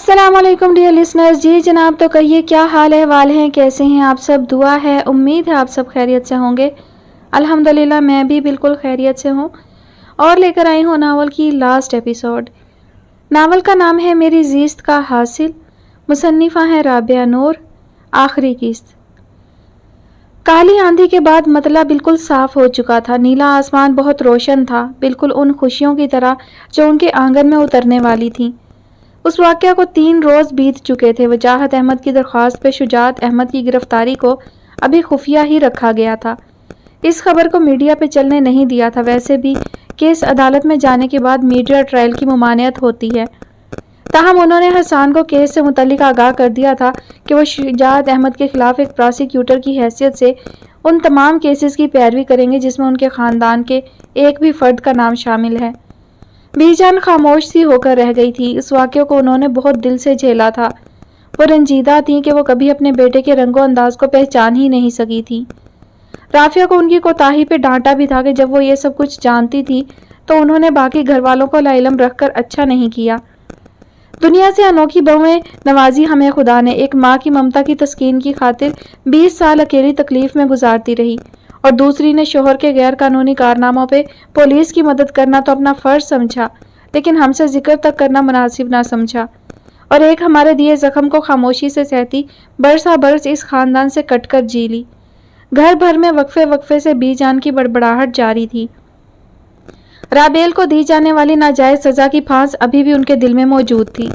السلام علیکم dear listeners. جی جناب, تو کہیے کیا حال احوال ہیں, کیسے ہیں آپ سب؟ دعا ہے, امید ہے آپ سب خیریت سے ہوں گے. الحمدللہ میں بھی بالکل خیریت سے ہوں اور لے کر آئی ہوں ناول کی لاسٹ ایپیسوڈ. ناول کا نام ہے میری زیست کا حاصل. مصنفہ ہیں رابعہ نور. آخری قسط. کالی آندھی کے بعد مطلع بالکل صاف ہو چکا تھا. نیلا آسمان بہت روشن تھا, بالکل ان خوشیوں کی طرح جو ان کے آنگن میں اترنے والی تھیں. اس واقعہ کو 3 روز بیت چکے تھے. وجاہت احمد کی درخواست پہ شجاعت احمد کی گرفتاری کو ابھی خفیہ ہی رکھا گیا تھا. اس خبر کو میڈیا پہ چلنے نہیں دیا تھا. ویسے بھی کیس عدالت میں جانے کے بعد میڈیا ٹرائل کی ممانعت ہوتی ہے. تاہم انہوں نے حسان کو کیس سے متعلق آگاہ کر دیا تھا کہ وہ شجاعت احمد کے خلاف ایک پراسیکیوٹر کی حیثیت سے ان تمام کیسز کی پیروی کریں گے جس میں ان کے خاندان کے ایک بھی فرد کا نام شامل ہے. بی جان خاموش سی ہو کر رہ گئی تھی. اس واقعے کو انہوں نے بہت دل سے جھیلا تھا. وہ رنجیدہ تھیں کہ وہ کبھی اپنے بیٹے کے رنگ و انداز کو پہچان ہی نہیں سکی تھی. رافیہ کو ان کی کوتاہی پہ ڈانٹا بھی تھا کہ جب وہ یہ سب کچھ جانتی تھی تو انہوں نے باقی گھر والوں کو لاعلم رکھ کر اچھا نہیں کیا. دنیا سے انوکھی بہویں نوازی ہمیں خدا نے. ایک ماں کی ممتا کی تسکین کی خاطر 20 سال اکیلی تکلیف میں گزارتی رہی, اور دوسری نے شوہر کے غیر قانونی کارناموں پہ پولیس کی مدد کرنا تو اپنا فرض سمجھا, لیکن ہم سے ذکر تک کرنا مناسب نہ سمجھا. اور ایک ہمارے دیے زخم کو خاموشی سے سہتی برسا برس اس خاندان سے کٹ کر جی لی. گھر بھر میں وقفے وقفے سے بی جان کی بڑبڑاہٹ جاری تھی. رابیل کو دی جانے والی ناجائز سزا کی پھانس ابھی بھی ان کے دل میں موجود تھی.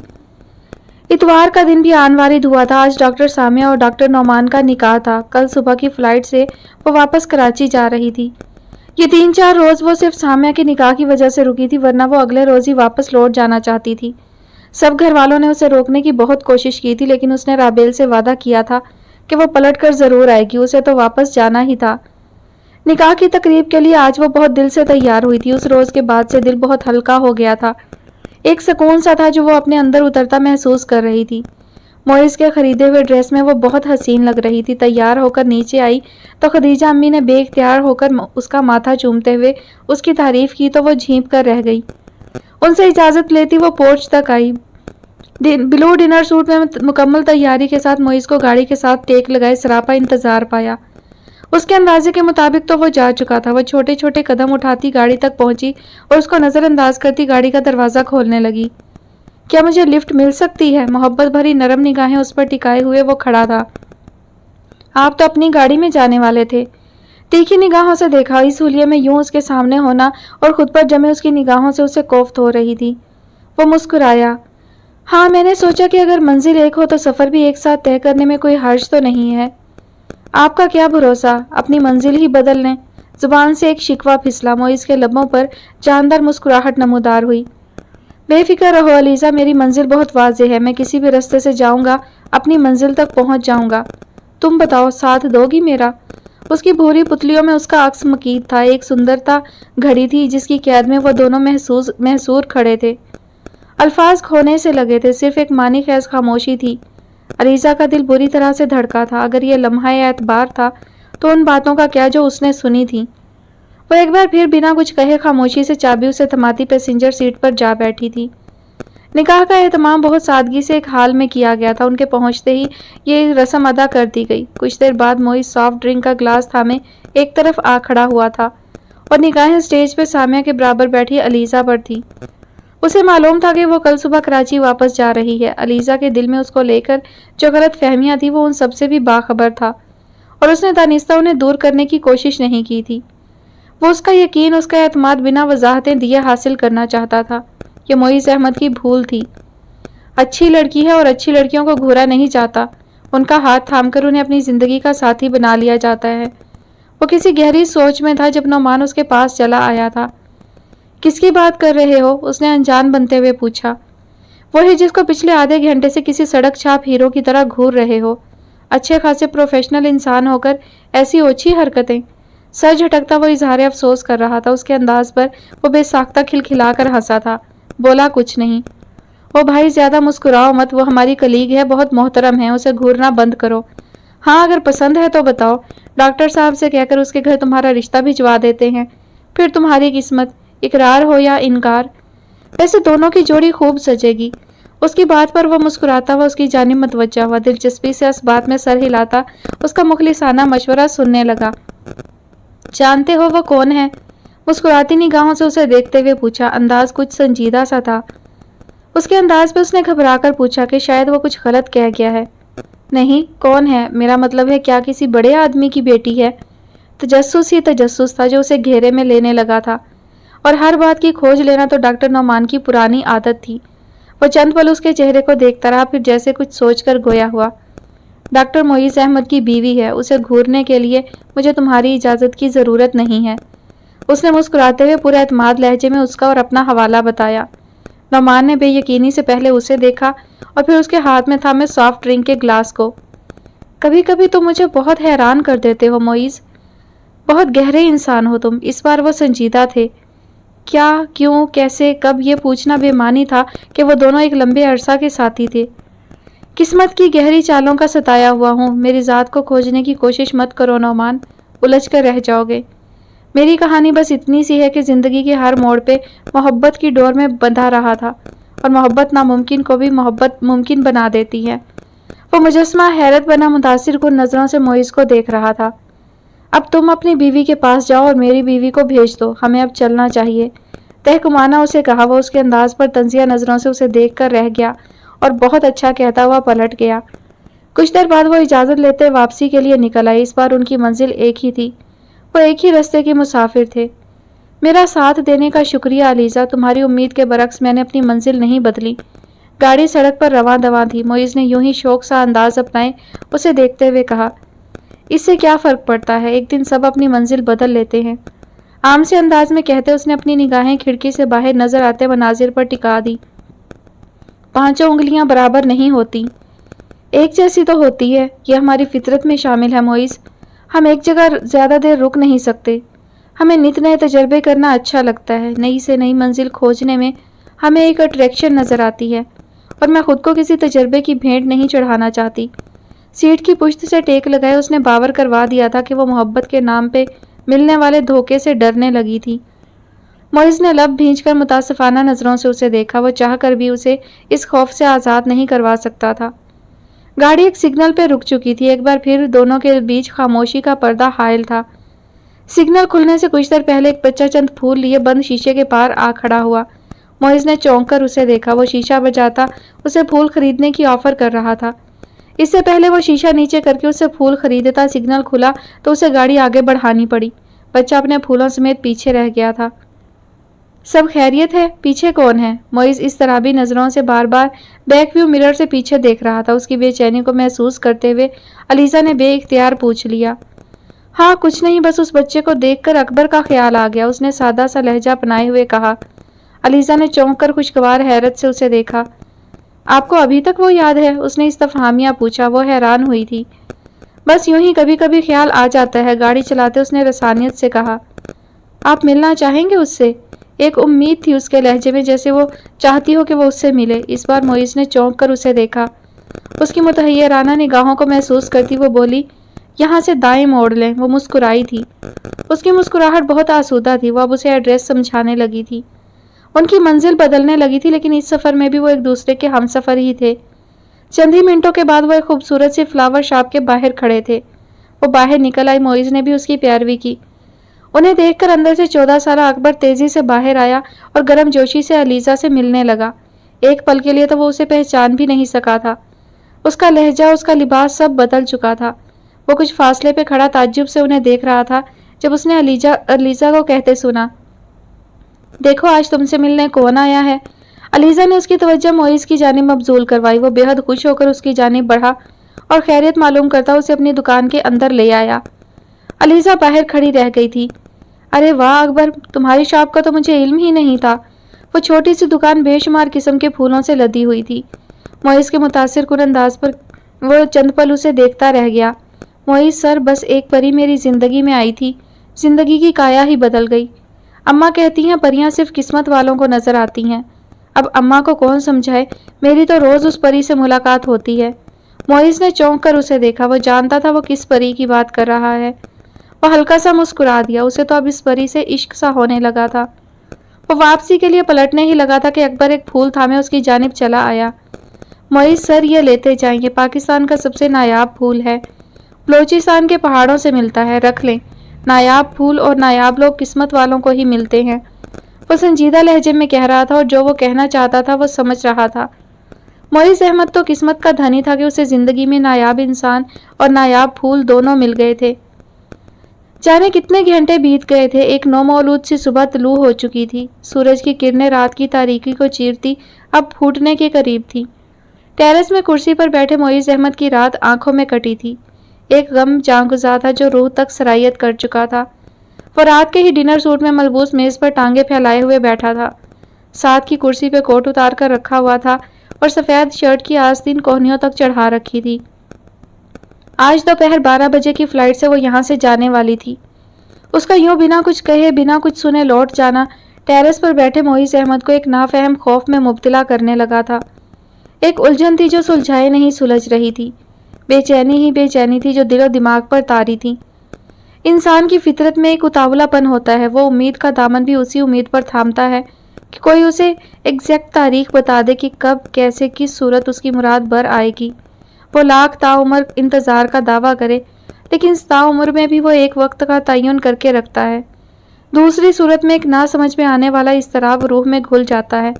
اتوار کا دن بھی آن وارد ہوا تھا. آج ڈاکٹر سامیہ اور ڈاکٹر نعمان کا نکاح تھا. کل صبح کی فلائٹ سے وہ واپس کراچی جا رہی تھی. یہ 3-4 روز وہ صرف سامیہ کے نکاح کی وجہ سے رکی تھی, ورنہ وہ اگلے روز ہی واپس لوٹ جانا چاہتی تھی. سب گھر والوں نے اسے روکنے کی بہت کوشش کی تھی, لیکن اس نے رابیل سے وعدہ کیا تھا کہ وہ پلٹ کر ضرور آئے گی. اسے تو واپس جانا ہی تھا. نکاح کی تقریب کے لیے آج وہ بہت دل سے تیار ہوئی تھی. اس روز کے بعد سے دل بہت ہلکا ہو گیا تھا. ایک سکون سا تھا جو وہ اپنے اندر اترتا محسوس کر رہی تھی. معیز کے خریدے ہوئے ڈریس میں وہ بہت حسین لگ رہی تھی. تیار ہو کر نیچے آئی تو خدیجہ امی نے بے اختیار ہو کر اس کا ماتھا چومتے ہوئے اس کی تعریف کی تو وہ جھینپ کر رہ گئی. ان سے اجازت لیتی وہ پورچ تک آئی. بلو ڈنر سوٹ میں مکمل تیاری کے ساتھ معیز کو گاڑی کے ساتھ ٹیک لگائے سراپا انتظار پایا. اس کے اندازے کے مطابق تو وہ جا چکا تھا. وہ چھوٹے چھوٹے قدم اٹھاتی گاڑی تک پہنچی اور اس کو نظر انداز کرتی گاڑی کا دروازہ کھولنے لگی. کیا مجھے لفٹ مل سکتی ہے؟ محبت بھری نرم نگاہیں اس پر ٹکائے ہوئے وہ کھڑا تھا. آپ تو اپنی گاڑی میں جانے والے تھے. تیکھی نگاہوں سے دیکھا. اس حلیے میں یوں اس کے سامنے ہونا اور خود پر جمے اس کی نگاہوں سے اسے کوفت ہو رہی تھی. وہ مسکرایا. ہاں, میں نے سوچا کہ اگر منزل ایک ہو تو سفر بھی ایک ساتھ طے کرنے میں کوئی حرج تو نہیں ہے. آپ کا کیا بھروسہ, اپنی منزل ہی بدل لیں. زبان سے ایک شکوہ پھسلا. معیز کے لبوں پر جاندار مسکراہٹ نمودار ہوئی. بے فکر رہو علیزہ, میری منزل بہت واضح ہے. میں کسی بھی رستے سے جاؤں گا اپنی منزل تک پہنچ جاؤں گا. تم بتاؤ, ساتھ دو گی میرا؟ اس کی بھوری پتلیوں میں اس کا عکس مقید تھا. ایک سندرتا گھڑی تھی جس کی قید میں وہ دونوں محصور کھڑے تھے. الفاظ کھونے سے لگے تھے. صرف ایک معنی خیز خاموشی تھی. علیزہ کا دل بری طرح سے دھڑکا تھا. اگر یہ لمحہ اعتبار تھا تو ان باتوں کا کیا جو اس نے سنی تھی. وہ ایک بار پھر بنا کچھ کہے خاموشی سے چابی اسے تھماتی پیسنجر سیٹ پر جا بیٹھی تھی. نکاح کا اہتمام بہت سادگی سے ایک حال میں کیا گیا تھا. ان کے پہنچتے ہی یہ رسم ادا کر دی گئی. کچھ دیر بعد معیز سافٹ ڈرنک کا گلاس تھامے ایک طرف آ کھڑا ہوا تھا اور نگاہیں اسٹیج پہ سامیہ کے برابر بیٹھی علیزہ پر تھی. اسے معلوم تھا کہ وہ کل صبح کراچی واپس جا رہی ہے. علیزہ کے دل میں اس کو لے کر جو غلط فہمیاں تھی وہ ان سب سے بھی باخبر تھا, اور اس نے دانستہ انہیں دور کرنے کی کوشش نہیں کی تھی. وہ اس کا یقین, اس کا اعتماد بنا وضاحتیں دیے حاصل کرنا چاہتا تھا. یہ معیز احمد کی بھول تھی. اچھی لڑکی ہے اور اچھی لڑکیوں کو گھورا نہیں جاتا. ان کا ہاتھ تھام کر انہیں اپنی زندگی کا ساتھی بنا لیا جاتا ہے. وہ کسی گہری سوچ میں تھا جب نعمان اس کے پاس چلا آیا تھا. کس کی بات کر رہے ہو؟ اس نے انجان بنتے ہوئے پوچھا. وہی جس کو پچھلے آدھے گھنٹے سے کسی سڑک چھاپ ہیرو کی طرح گھور رہے ہو. اچھے خاصے پروفیشنل انسان ہو کر ایسی اوچھی حرکتیں. سر جھٹکتا وہ اظہار افسوس کر رہا تھا. اس کے انداز پر وہ بے ساختہ کھلکھلا کر ہنسا تھا. بولا کچھ نہیں. او بھائی, زیادہ مسکراؤ مت. وہ ہماری کلیگ ہے, بہت محترم ہے. اسے گھورنا بند کرو. ہاں, اگر پسند ہے تو بتاؤ. ڈاکٹر صاحب سے کہہ کر اس کے گھر تمہارا رشتہ بھجوا دیتے ہیں. پھر تمہاری قسمت, اقرار ہو یا انکار. ویسے دونوں کی جوڑی خوب سجے گی. اس کی بات پر وہ مسکراتا ہوا اس کی جانب متوجہ ہوا، دلچسپی سے اس بات میں سر ہلاتا اس کا مخلصانہ مشورہ سننے لگا۔ جانتے ہو وہ کون ہے؟ مسکراتی نگاہوں سے اسے دیکھتے ہوئے پوچھا، انداز کچھ سنجیدہ سا تھا۔ اس کے انداز پہ اس نے گھبرا کر پوچھا کہ شاید وہ کچھ غلط کہہ گیا ہے۔ نہیں، کون ہے؟ میرا مطلب ہے کیا کسی بڑے آدمی کی بیٹی ہے؟ تجسس ہی تجسس تھا جو اسے گھیرے میں لینے لگا تھا، اور ہر بات کی کھوج لینا تو ڈاکٹر نعمان کی پرانی عادت تھی۔ وہ چند پل اس کے چہرے کو دیکھتا رہا، پھر جیسے کچھ سوچ کر گویا ہوا، ڈاکٹر معیز احمد کی بیوی ہے، اسے گھورنے کے لیے مجھے تمہاری اجازت کی ضرورت نہیں ہے۔ اس نے مسکراتے ہوئے پورے اعتماد لہجے میں اس کا اور اپنا حوالہ بتایا۔ نعمان نے بے یقینی سے پہلے اسے دیکھا اور پھر اس کے ہاتھ میں تھامے سافٹ ڈرنک کے گلاس کو۔ کبھی کبھی تم مجھے بہت حیران کر دیتے ہو معیز، بہت گہرے انسان ہو تم۔ اس بار وہ سنجیدہ تھے۔ کیا، کیوں، کیسے، کب، یہ پوچھنا بے معنی تھا کہ وہ دونوں ایک لمبے عرصہ کے ساتھی تھے۔ قسمت کی گہری چالوں کا ستایا ہوا ہوں، میری ذات کو کھوجنے کی کوشش مت کرو نعمان، الجھ کر رہ جاؤ گے۔ میری کہانی بس اتنی سی ہے کہ زندگی کے ہر موڑ پہ محبت کی ڈور میں بندھا رہا تھا، اور محبت ناممکن کو بھی محبت ممکن بنا دیتی ہے۔ وہ مجسمہ حیرت بنا متاثر کن نظروں سے معیز کو دیکھ رہا تھا۔ اب تم اپنی بیوی کے پاس جاؤ اور میری بیوی کو بھیج دو، ہمیں اب چلنا چاہیے، تحکمانہ اسے کہا۔ وہ اس کے انداز پر طنزیہ نظروں سے اسے دیکھ کر رہ گیا اور بہت اچھا کہتا ہوا پلٹ گیا۔ کچھ دیر بعد وہ اجازت لیتے واپسی کے لیے نکل آئی۔ اس بار ان کی منزل ایک ہی تھی، وہ ایک ہی رستے کے مسافر تھے۔ میرا ساتھ دینے کا شکریہ علیزہ، تمہاری امید کے برعکس میں نے اپنی منزل نہیں بدلی۔ گاڑی سڑک پر رواں دواں تھی۔ معیز نے یوں ہی شوق سا انداز اپنائے اسے دیکھتے ہوئے کہا، اس سے کیا فرق پڑتا ہے، ایک دن سب اپنی منزل بدل لیتے ہیں۔ عام سے انداز میں کہتے اس نے اپنی نگاہیں کھڑکی سے باہر نظر آتے مناظر پر ٹکا دی۔ پانچوں انگلیاں برابر نہیں ہوتی، ایک جیسی تو ہوتی ہے، یہ ہماری فطرت میں شامل ہے معیز۔ ہم ایک جگہ زیادہ دیر رک نہیں سکتے، ہمیں نت نئے تجربے کرنا اچھا لگتا ہے۔ نئی سے نئی منزل کھوجنے میں ہمیں ایک اٹریکشن نظر آتی ہے، اور میں خود کو کسی تجربے کی بھیٹ نہیں چڑھانا چاہتی۔ سیٹ کی پشت سے ٹیک لگائے اس نے باور کروا دیا تھا کہ وہ محبت کے نام پہ ملنے والے دھوکے سے ڈرنے لگی تھی۔ معیز نے لب بھینچ کر متاسفانہ نظروں سے اسے دیکھا، وہ چاہ کر بھی اسے اس خوف سے آزاد نہیں کروا سکتا تھا۔ گاڑی ایک سگنل پہ رک چکی تھی، ایک بار پھر دونوں کے بیچ خاموشی کا پردہ حائل تھا۔ سگنل کھلنے سے کچھ دیر پہلے ایک بچہ چند پھول لیے بند شیشے کے پار آ کھڑا ہوا۔ معیز نے چونک کر اسے دیکھا، وہ شیشہ بجاتا اسے پھول خریدنے کی آفر کر رہا تھا۔ اس سے پہلے وہ شیشہ نیچے کر کے اسے پھول خریدتا، سگنل کھلا تو اسے گاڑی آگے بڑھانی پڑی۔ بچہ اپنے پھولوں سمیت پیچھے رہ گیا تھا۔ سب خیریت ہے؟ پیچھے کون ہے؟ معیز اس طرح بھی نظروں سے بار بار بیک ویو مرر سے پیچھے دیکھ رہا تھا۔ اس کی بے چینی کو محسوس کرتے ہوئے علیزہ نے بے اختیار پوچھ لیا۔ ہاں کچھ نہیں، بس اس بچے کو دیکھ کر اکبر کا خیال آ گیا، اس نے سادہ سا لہجہ اپنائے ہوئے کہا۔ علیزہ نے چونک کر خوشگوار حیرت سے اسے دیکھا۔ آپ کو ابھی تک وہ یاد ہے؟ اس نے استفہامیہ پوچھا۔ وہ حیران ہوئی تھی۔ بس یوں ہی کبھی کبھی خیال آ جاتا ہے، گاڑی چلاتے اس نے رسانیت سے کہا۔ آپ ملنا چاہیں گے اس سے؟ ایک امید تھی اس کے لہجے میں، جیسے وہ چاہتی ہو کہ وہ اس سے ملے۔ اس بار معیز نے چونک کر اسے دیکھا۔ اس کی متحیرانہ نگاہوں کو محسوس کرتی وہ بولی، یہاں سے دائیں موڑ لیں۔ وہ مسکرائی تھی، اس کی مسکراہٹ بہت آسودہ تھی۔ وہ اب اسے ایڈریس سمجھانے لگی تھی۔ ان کی منزل بدلنے لگی تھی، لیکن اس سفر میں بھی وہ ایک دوسرے کے ہم سفر ہی تھے۔ چند ہی منٹوں کے بعد وہ ایک خوبصورت سی فلاور شاپ کے باہر کھڑے تھے۔ وہ باہر نکل آئی، معیز نے بھی اس کی پیروی کی۔ انہیں دیکھ کر اندر سے 14 سالہ اکبر تیزی سے باہر آیا اور گرم جوشی سے علیزہ سے ملنے لگا۔ ایک پل کے لیے تو وہ اسے پہچان بھی نہیں سکا تھا۔ اس کا لہجہ، اس کا لباس سب بدل چکا تھا۔ وہ کچھ فاصلے پہ کھڑا تعجب سے انہیں دیکھ رہا تھا جب اس نے علیزہ کو کہتے سنا، دیکھو آج تم سے ملنے کون آیا ہے۔ علیزہ نے اس کی توجہ معیز کی جانب مبذول کروائی۔ وہ بے حد خوش ہو کر اس کی جانب بڑھا اور خیریت معلوم کرتا اسے اپنی دکان کے اندر لے آیا۔ علیزہ باہر کھڑی رہ گئی تھی۔ ارے واہ اکبر، تمہاری شاپ کا تو مجھے علم ہی نہیں تھا۔ وہ چھوٹی سی دکان بے شمار قسم کے پھولوں سے لدی ہوئی تھی۔ معیز کے متاثر کن انداز پر وہ چند پل اسے دیکھتا رہ گیا۔ معیز سر، بس ایک پری میری زندگی میں آئی تھی، زندگی کی کایا ہی بدل گئی۔ اماں کہتی ہیں پریاں صرف قسمت والوں کو نظر آتی ہیں۔ اب اماں کو کون سمجھائے، میری تو روز اس پری سے ملاقات ہوتی ہے۔ معیز نے چونک کر اسے دیکھا، وہ جانتا تھا وہ کس پری کی بات کر رہا ہے۔ وہ ہلکا سا مسکرا دیا، اسے تو اب اس پری سے عشق سا ہونے لگا تھا۔ وہ واپسی کے لیے پلٹنے ہی لگا تھا کہ اکبر ایک پھول تھامے اس کی جانب چلا آیا۔ معیز سر یہ لیتے جائیں، یہ پاکستان کا سب سے نایاب پھول ہے، بلوچستان کے پہاڑوں سے ملتا ہے، رکھ لیں۔ نایاب پھول اور نایاب لوگ قسمت والوں کو ہی ملتے ہیں۔ وہ سنجیدہ لہجے میں کہہ رہا تھا اور جو وہ کہنا چاہتا تھا وہ سمجھ رہا تھا۔ معیز احمد تو قسمت کا دھنی تھا کہ اسے زندگی میں نایاب انسان اور نایاب پھول دونوں مل گئے تھے۔ جانے کتنے گھنٹے بیت گئے تھے، ایک نومولود سی صبح طلوع ہو چکی تھی، سورج کی کرنیں رات کی تاریکی کو چیرتی اب پھوٹنے کے قریب تھی۔ ٹیرس میں کرسی پر بیٹھے معیز احمد کی رات آنکھوں میں کٹی تھی، ایک غم جانگزا تھا جو روح تک سرایت کر چکا تھا۔ وہ رات کے ہی ڈنر سوٹ میں ملبوس میز پر ٹانگیں پھیلائے ہوئے بیٹھا تھا، ساتھ کی کرسی پہ کوٹ اتار کر رکھا ہوا تھا اور سفید شرٹ کی آستین کوہنیوں تک چڑھا رکھی تھی۔ آج دوپہر 12 بجے کی فلائٹ سے وہ یہاں سے جانے والی تھی۔ اس کا یوں بنا کچھ کہے بنا کچھ سنے لوٹ جانا ٹیرس پر بیٹھے معیز احمد کو ایک نافہم خوف میں مبتلا کرنے لگا تھا۔ ایک الجھن تھی جو سلجھائے نہیں سلجھ رہی تھی، بے چینی ہی بے چینی تھی جو دل و دماغ پر طاری تھی۔ انسان کی فطرت میں ایک اتاولا پن ہوتا ہے، وہ امید کا دامن بھی اسی امید پر تھامتا ہے کہ کوئی اسے ایگزیکٹ تاریخ بتا دے کہ کب کیسے کس صورت اس کی مراد بر آئے گی۔ وہ لاکھ تاعمر انتظار کا دعویٰ کرے لیکن اس تاعمر میں بھی وہ ایک وقت کا تعین کر کے رکھتا ہے، دوسری صورت میں ایک نہ سمجھ میں آنے والا اضطراب روح میں گھل جاتا ہے۔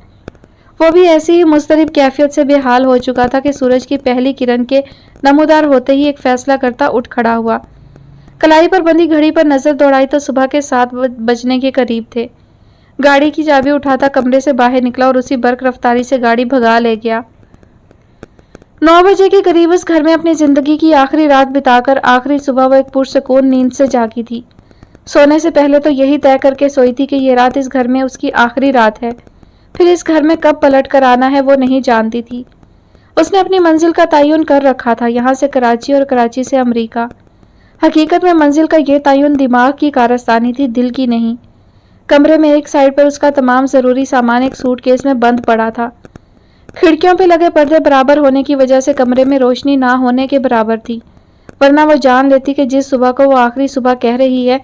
وہ بھی ایسی ہی مضطرب کیفیت سے بے حال ہو چکا تھا کہ سورج کی پہلی کرن کے نمودار ہوتے ہی ایک فیصلہ کرتا اٹھ کھڑا ہوا۔ کلائی پر بندھی گھڑی پر نظر دوڑائی تو صبح کے 7 بجنے کے قریب تھے۔ گاڑی کی چابی اٹھاتا کمرے سے باہر نکلا اور اسی برق رفتاری سے گاڑی بھگا لے گیا۔ 9 بجے کے قریب اس گھر میں اپنی زندگی کی آخری رات بتا کر آخری صبح وہ ایک پرسکون نیند سے جاگی تھی۔ سونے سے پہلے تو یہی طے کر کے سوئی تھی کہ یہ رات اس گھر میں اس کی آخری رات ہے، پھر اس گھر میں کب پلٹ کر آنا ہے وہ نہیں جانتی تھی۔ اس نے اپنی منزل کا تعین کر رکھا تھا، یہاں سے کراچی اور کراچی سے امریکہ۔ حقیقت میں منزل کا یہ تعین دماغ کی کارستانی تھی، دل کی نہیں۔ کمرے میں ایک سائڈ پر اس کا تمام ضروری سامان ایک سوٹ کیس میں بند پڑا تھا۔ کھڑکیوں پہ لگے پردے برابر ہونے کی وجہ سے کمرے میں روشنی نہ ہونے کے برابر تھی، ورنہ وہ جان لیتی کہ جس صبح کو وہ آخری صبح کہہ رہی ہے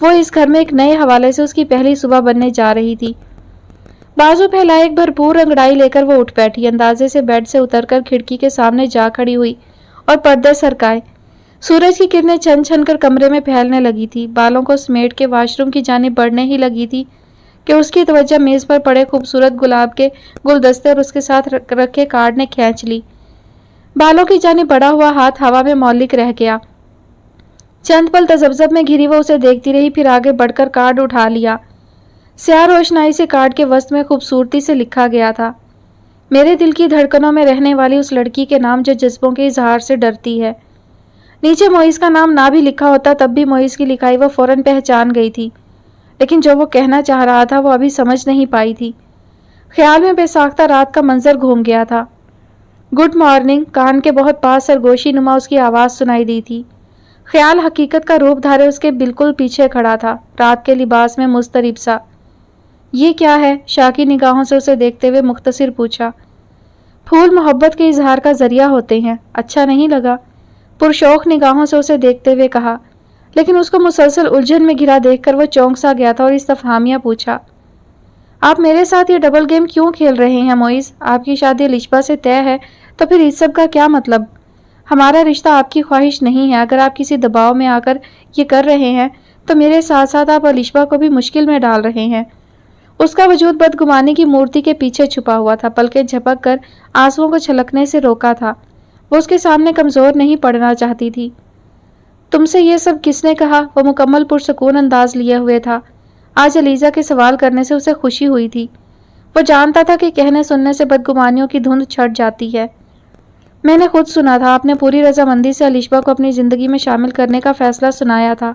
وہ اس گھر میں ایک نئے حوالے سے اس کی پہلی صبح بننے جا رہی تھی۔ بازو پھیلائے ایک بھرپور انگڑائی لے کر وہ اٹھ بیٹھی، اندازے سے بیڈ سے اتر کر کھڑکی کے سامنے جا کھڑی ہوئی اور پردے سرکائے۔ سورج کی کرنیں چھن چھن کر کمرے میں پھیلنے لگی تھی، بالوں کو سمیٹ کے واش روم کی جانب بڑھنے ہی لگی تھی کہ اس کی توجہ میز پر پڑے خوبصورت گلاب کے گلدستے اور اس کے ساتھ رکھے کارڈ نے کھینچ لی۔ بالوں کی جانب بڑھا ہوا ہاتھ ہوا میں معلق رہ گیا۔ چند پل تذبذب میں گھری وہ اسے دیکھتی رہی، پھر آگے بڑھ کر کارڈ اٹھا لیا۔ سیاہ روشنائی سے کارڈ کے وسط میں خوبصورتی سے لکھا گیا تھا، میرے دل کی دھڑکنوں میں رہنے والی اس لڑکی کے نام جو جذبوں کے اظہار سے ڈرتی ہے۔ نیچے معیز کا نام نہ بھی لکھا ہوتا تب بھی معیز کی لکھائی وہ فوراً پہچان گئی تھی، لیکن جو وہ کہنا چاہ رہا تھا وہ ابھی سمجھ نہیں پائی تھی۔ خیال میں بے ساختہ رات کا منظر گھوم گیا تھا۔ گڈ مارننگ، کان کے بہت پاس سرگوشی نما اس کی آواز سنائی دی تھی۔ خیال حقیقت کا روپ دھارے اس کے بالکل پیچھے کھڑا تھا، رات کے لباس میں مضطرب سا۔ یہ کیا ہے؟ شاکی نگاہوں سے اسے دیکھتے ہوئے مختصر پوچھا۔ پھول محبت کے اظہار کا ذریعہ ہوتے ہیں، اچھا نہیں لگا؟ پرشوق نگاہوں سے اسے دیکھتے ہوئے کہا، لیکن اس کو مسلسل الجھن میں گھرا دیکھ کر وہ چونک سا گیا تھا اور استفہامیہ پوچھا، آپ میرے ساتھ یہ ڈبل گیم کیوں کھیل رہے ہیں معیز؟ آپ کی شادی الشبہ سے طے ہے تو پھر اس سب کا کیا مطلب؟ ہمارا رشتہ آپ کی خواہش نہیں ہے، اگر آپ کسی دباؤ میں آ کر یہ کر رہے ہیں تو میرے ساتھ ساتھ آپ الشبہ کو بھی مشکل میں ڈال رہے ہیں۔ اس کا وجود بدگمانی کی مورتی کے پیچھے چھپا ہوا تھا، پلکیں جھپک کر آنسوؤں کو چھلکنے سے روکا تھا۔ وہ اس کے سامنے کمزور نہیں پڑنا چاہتی تھی۔ تم سے یہ سب کس نے کہا؟ وہ مکمل پرسکون انداز لیے ہوئے تھا۔ آج علیزہ کے سوال کرنے سے اسے خوشی ہوئی تھی۔ وہ جانتا تھا کہ کہنے سننے سے بدگمانیوں کی دھند چھٹ جاتی ہے۔ میں نے خود سنا تھا، آپ نے پوری رضامندی سے الشبہ کو اپنی زندگی میں شامل کرنے کا فیصلہ سنایا تھا۔